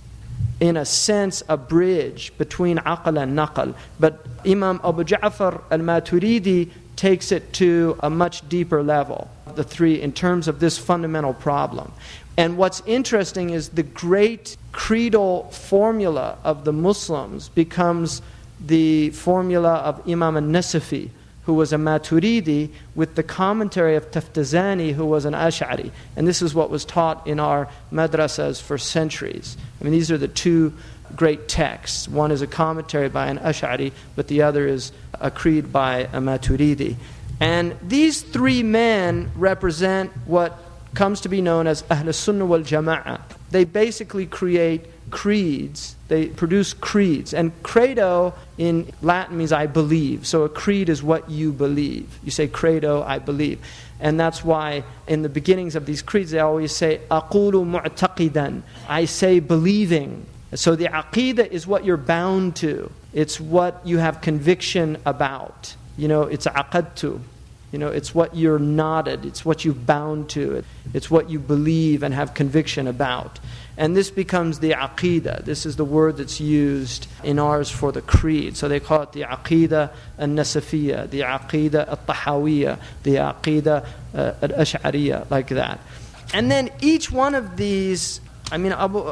in a sense, a bridge between aql and naql. But Imam Abu Ja'far al-Maturidi takes it to a much deeper level, the three, in terms of this fundamental problem. And what's interesting is the great creedal formula of the Muslims becomes the formula of Imam al-Nasafi, who was a Maturidi, with the commentary of Taftazani, who was an Ash'ari. And this is what was taught in our madrasas for centuries. I mean, these are the two great texts. One is a commentary by an Ash'ari, but the other is a creed by a Maturidi. And these three men represent what comes to be known as Ahle Sunnah wal Jamaah. They basically create creeds. They produce creeds. And credo in Latin means I believe. So a creed is what you believe. You say credo, I believe. And that's why in the beginnings of these creeds they always say aqulu mu'taqidan. I say believing. So the aqeedah is what you're bound to. It's what you have conviction about. You know, it's aqadtu. It's what you're knotted, it's what you've bound to, it's what you believe and have conviction about. And this becomes the Aqeedah. This is the word that's used in ours for the creed. So they call it the Aqeedah al-Nasafiyya, the Aqeedah al-Tahawiyya, the Aqeedah al-Ash'ariyya, like that. And then each one of these, Imam Abu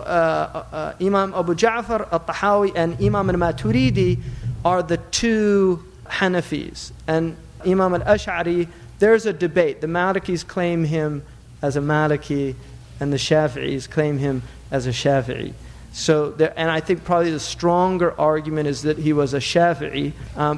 Ja'far al-Tahawi and Imam al-Maturidi are the two Hanafis. And Imam al-Ash'ari, there's a debate. The Malikis claim him as a Maliki, and the Shafi'is claim him as a Shafi'i. So, and I think probably the stronger argument is that he was a Shafi'i,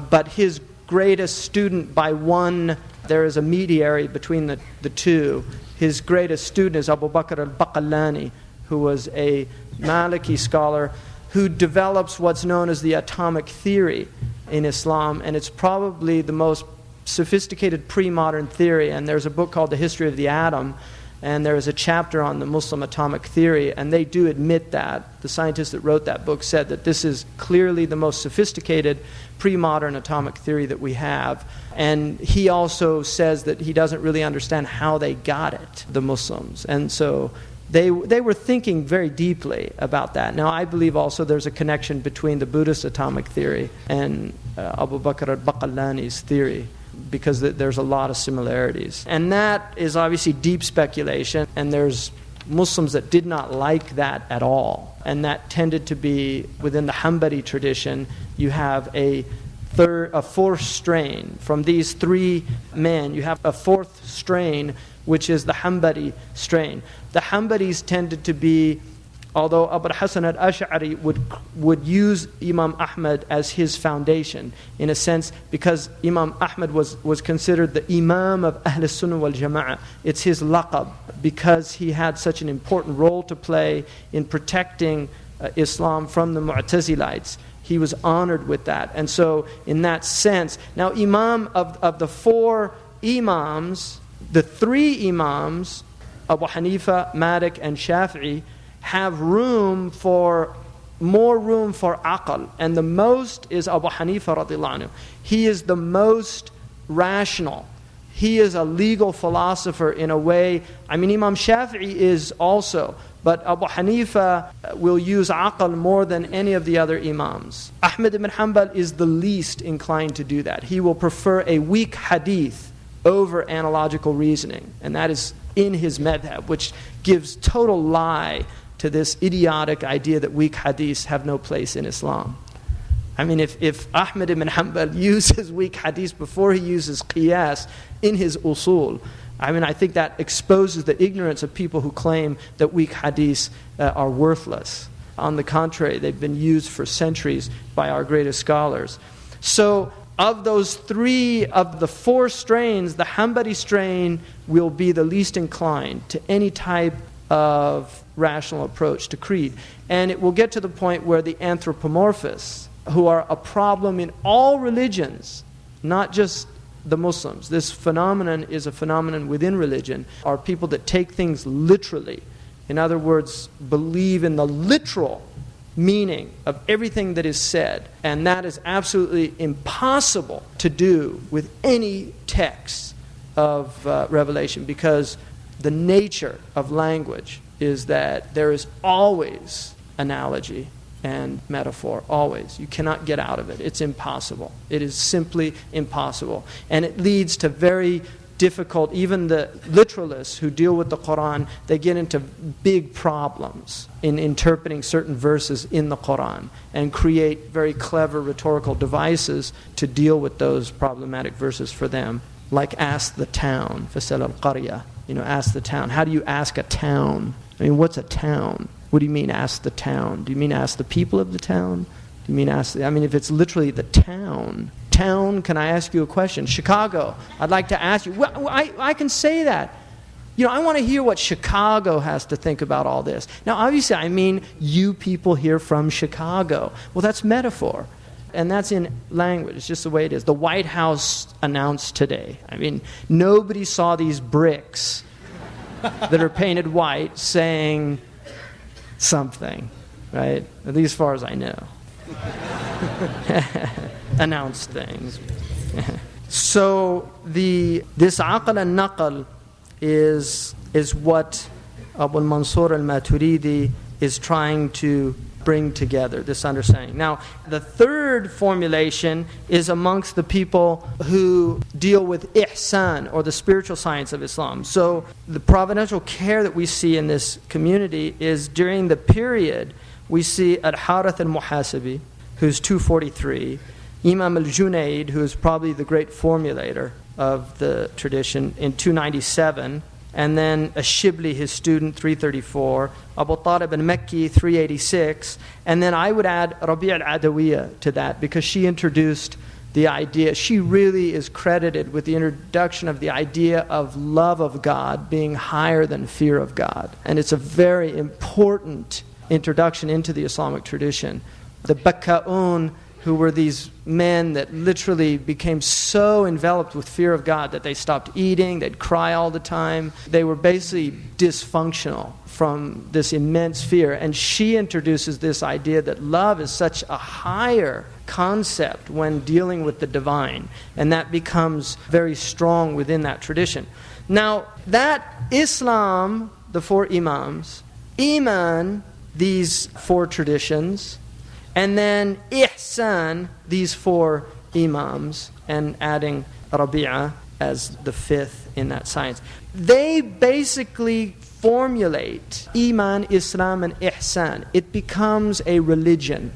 but his greatest student by one, there is a mediary between the two. His greatest student is Abu Bakr al-Baqallani, who was a Maliki scholar who develops what's known as the atomic theory in Islam, and it's probably the most sophisticated pre-modern theory. And there's a book called The History of the Atom, and there is a chapter on the Muslim atomic theory, and they do admit that. The scientist that wrote that book said that this is clearly the most sophisticated pre-modern atomic theory that we have. And he also says that he doesn't really understand how they got it, the Muslims. And so they were thinking very deeply about that. Now, I believe also there's a connection between the Buddhist atomic theory and Abu Bakr al-Baqallani's theory, because there's a lot of similarities. And that is obviously deep speculation, and there's Muslims that did not like that at all. And that tended to be, within the Hanbali tradition, you have a fourth strain. From these three men, you have a fourth strain, which is the Hanbali strain. The Hanbalis tended to be, although Abu Hasan al-Ash'ari would use Imam Ahmad as his foundation, in a sense, because Imam Ahmad was considered the Imam of Ahle Sunnah wal Jamaah. It's his laqab, because he had such an important role to play in protecting Islam from the Mu'tazilites. He was honored with that. And so, in that sense, now Imam of the four Imams, the three Imams, Abu Hanifa, Malik, and Shafi'i, have more room for aql, and the most is Abu Hanifa radiallahu anhu. He is the most rational. He is a legal philosopher in a way. Imam Shafi'i is also, but Abu Hanifa will use aql more than any of the other Imams. Ahmad ibn Hanbal is the least inclined to do that. He will prefer a weak hadith over analogical reasoning, and that is in his madhab, which gives total lie to this idiotic idea that weak hadiths have no place in Islam. If Ahmad ibn Hanbal uses weak hadiths before he uses qiyas in his usul, I think that exposes the ignorance of people who claim that weak hadiths are worthless. On the contrary, they've been used for centuries by our greatest scholars. So, of those three, of the four strains, the Hanbali strain will be the least inclined to any type of rational approach to creed. And it will get to the point where the anthropomorphists, who are a problem in all religions, not just the Muslims, this phenomenon is a phenomenon within religion, are people that take things literally. In other words, believe in the literal meaning of everything that is said. And that is absolutely impossible to do with any text of Revelation, because the nature of language is that there is always analogy and metaphor, always. You cannot get out of it. It's impossible. It is simply impossible. And it leads to very difficult, even the literalists who deal with the Quran, they get into big problems in interpreting certain verses in the Quran and create very clever rhetorical devices to deal with those problematic verses for them. Like ask the town, fasal al-qarya. Ask the town. How do you ask a town? What's a town? What do you mean ask the town? Do you mean ask the people of the town? Do you mean ask if it's literally the town. Town, can I ask you a question? Chicago, I'd like to ask you. Well, I can say that. I want to hear what Chicago has to think about all this. Now, obviously, you people here from Chicago. Well, that's metaphor. And that's in language. It's just the way it is. The White House announced today. Nobody saw these bricks that are painted white saying something, right? At least as far as I know. Announced things. So this aql and naql is what Abu Mansur al-Maturidi is trying to bring together, this understanding. Now, the third formulation is amongst the people who deal with ihsan, or the spiritual science of Islam. So the providential care that we see in this community is during the period we see Al-Harith al-Muhasibi, who's 243, Imam al-Junayd, who is probably the great formulator of the tradition, in 297, and then Ash-Shibli, his student, 334, Abu Talib al-Makki, 386, and then I would add Rabi' al-Adawiyya to that, because she introduced the idea. She really is credited with the introduction of the idea of love of God being higher than fear of God. And it's a very important introduction into the Islamic tradition. The Bakka'un, who were these men that literally became so enveloped with fear of God that they stopped eating, they'd cry all the time. They were basically dysfunctional from this immense fear. And she introduces this idea that love is such a higher concept when dealing with the divine. And that becomes very strong within that tradition. Now, that Islam, the four Imams, Iman, these four traditions, and then ihsan, these four imams, and adding Rabi'a as the fifth in that science. They basically formulate Iman, Islam, and ihsan. It becomes a religion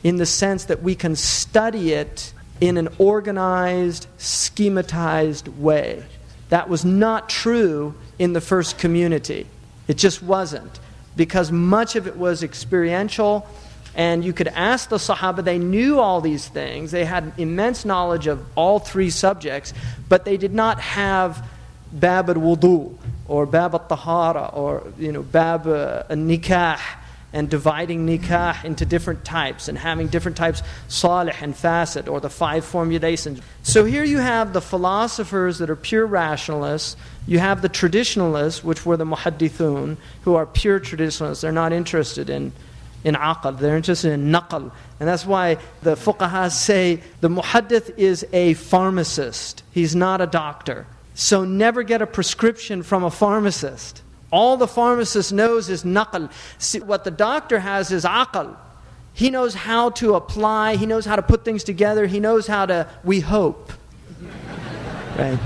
in the sense that we can study it in an organized, schematized way. That was not true in the first community. It just wasn't, because much of it was experiential. And you could ask the Sahaba, they knew all these things. They had immense knowledge of all three subjects, but they did not have Bab al-Wudu, or Bab al-Tahara, or Bab al-Nikah, and dividing Nikah into different types, and having different types, Salih and Fasid, or the 5 formulations. So here you have the philosophers that are pure rationalists. You have the traditionalists, which were the Muhaddithun, who are pure traditionalists. They're not interested in aql, they're interested in naql. And that's why the fuqaha say the muhaddith is a pharmacist. He's not a doctor. So never get a prescription from a pharmacist. All the pharmacist knows is naql. See, what the doctor has is aql. He knows how to apply, he knows how to put things together, he knows how to, we hope. Right?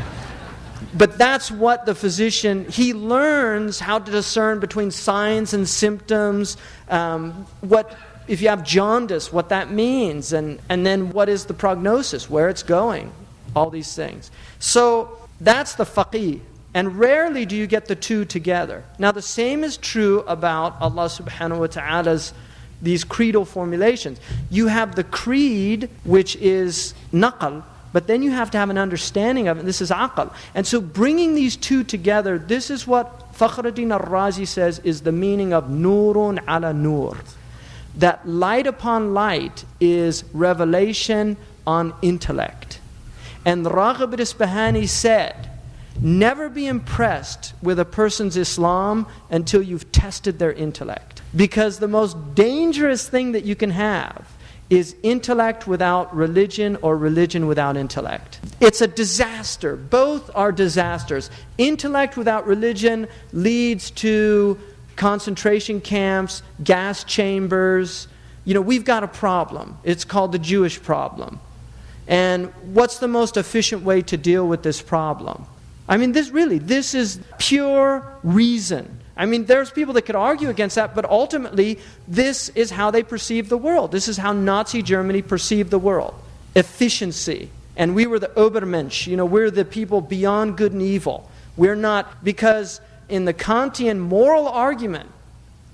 But that's what the physician, he learns how to discern between signs and symptoms, what if you have jaundice, what that means, and then what is the prognosis, where it's going, all these things. So that's the faqih. And rarely do you get the two together. Now the same is true about Allah subhanahu wa ta'ala's these creedal formulations. You have the creed, which is naql, but then you have to have an understanding of it. This is aql. And so bringing these two together, this is what Fakhruddin al-Razi says is the meaning of nurun ala nur. That light upon light is revelation on intellect. And Raghib al-Isfahani said, never be impressed with a person's Islam until you've tested their intellect. Because the most dangerous thing that you can have is intellect without religion, or religion without intellect. It's a disaster. Both are disasters. Intellect without religion leads to concentration camps, gas chambers. We've got a problem. It's called the Jewish problem. And what's the most efficient way to deal with this problem? This is pure reason. There's people that could argue against that, but ultimately, this is how they perceive the world. This is how Nazi Germany perceived the world. Efficiency. And we were the Obermensch. We're the people beyond good and evil. We're not, because in the Kantian moral argument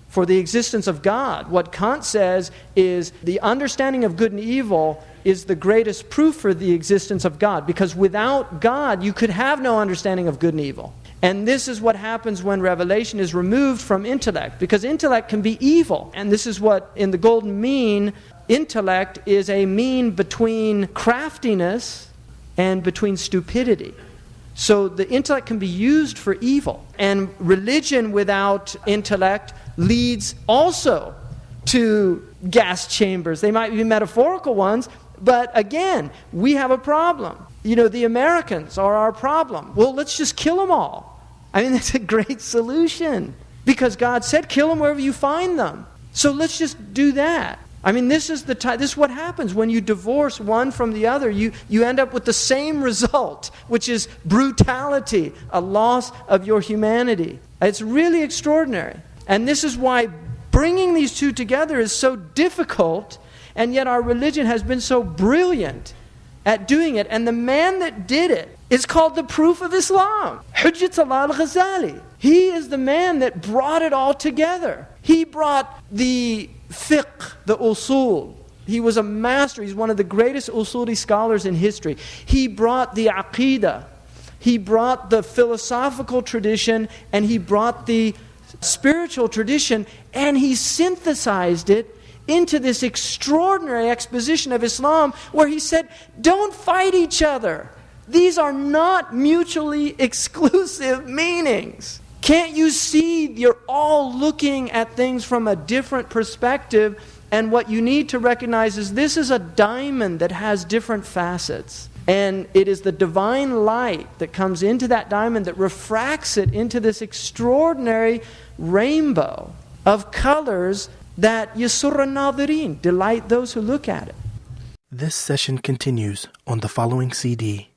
for the existence of God, what Kant says is the understanding of good and evil is the greatest proof for the existence of God. Because without God, you could have no understanding of good and evil. And this is what happens when revelation is removed from intellect. Because intellect can be evil. And this is what, in the golden mean, intellect is a mean between craftiness and between stupidity. So the intellect can be used for evil. And religion without intellect leads also to gas chambers. They might be metaphorical ones, but again, we have a problem. the Americans are our problem. Well, let's just kill them all. I mean, that's a great solution. Because God said, kill them wherever you find them. So let's just do that. I mean, this is what happens when you divorce one from the other. You end up with the same result, which is brutality, a loss of your humanity. It's really extraordinary. And this is why bringing these two together is so difficult, and yet our religion has been so brilliant at doing it. And the man that did it is called the proof of Islam, Hujjatullah al-Ghazali. He is the man that brought it all together. He brought the fiqh, the usul. He was a master. He's one of the greatest usuli scholars in history. He brought the aqeedah. He brought the philosophical tradition, and he brought the spiritual tradition, and he synthesized it into this extraordinary exposition of Islam where he said, don't fight each other. These are not mutually exclusive meanings. Can't you see you're all looking at things from a different perspective, and what you need to recognize is this is a diamond that has different facets. And it is the divine light that comes into that diamond that refracts it into this extraordinary rainbow of colors that yasurra nadirin, delight those who look at it. This session continues on the following CD.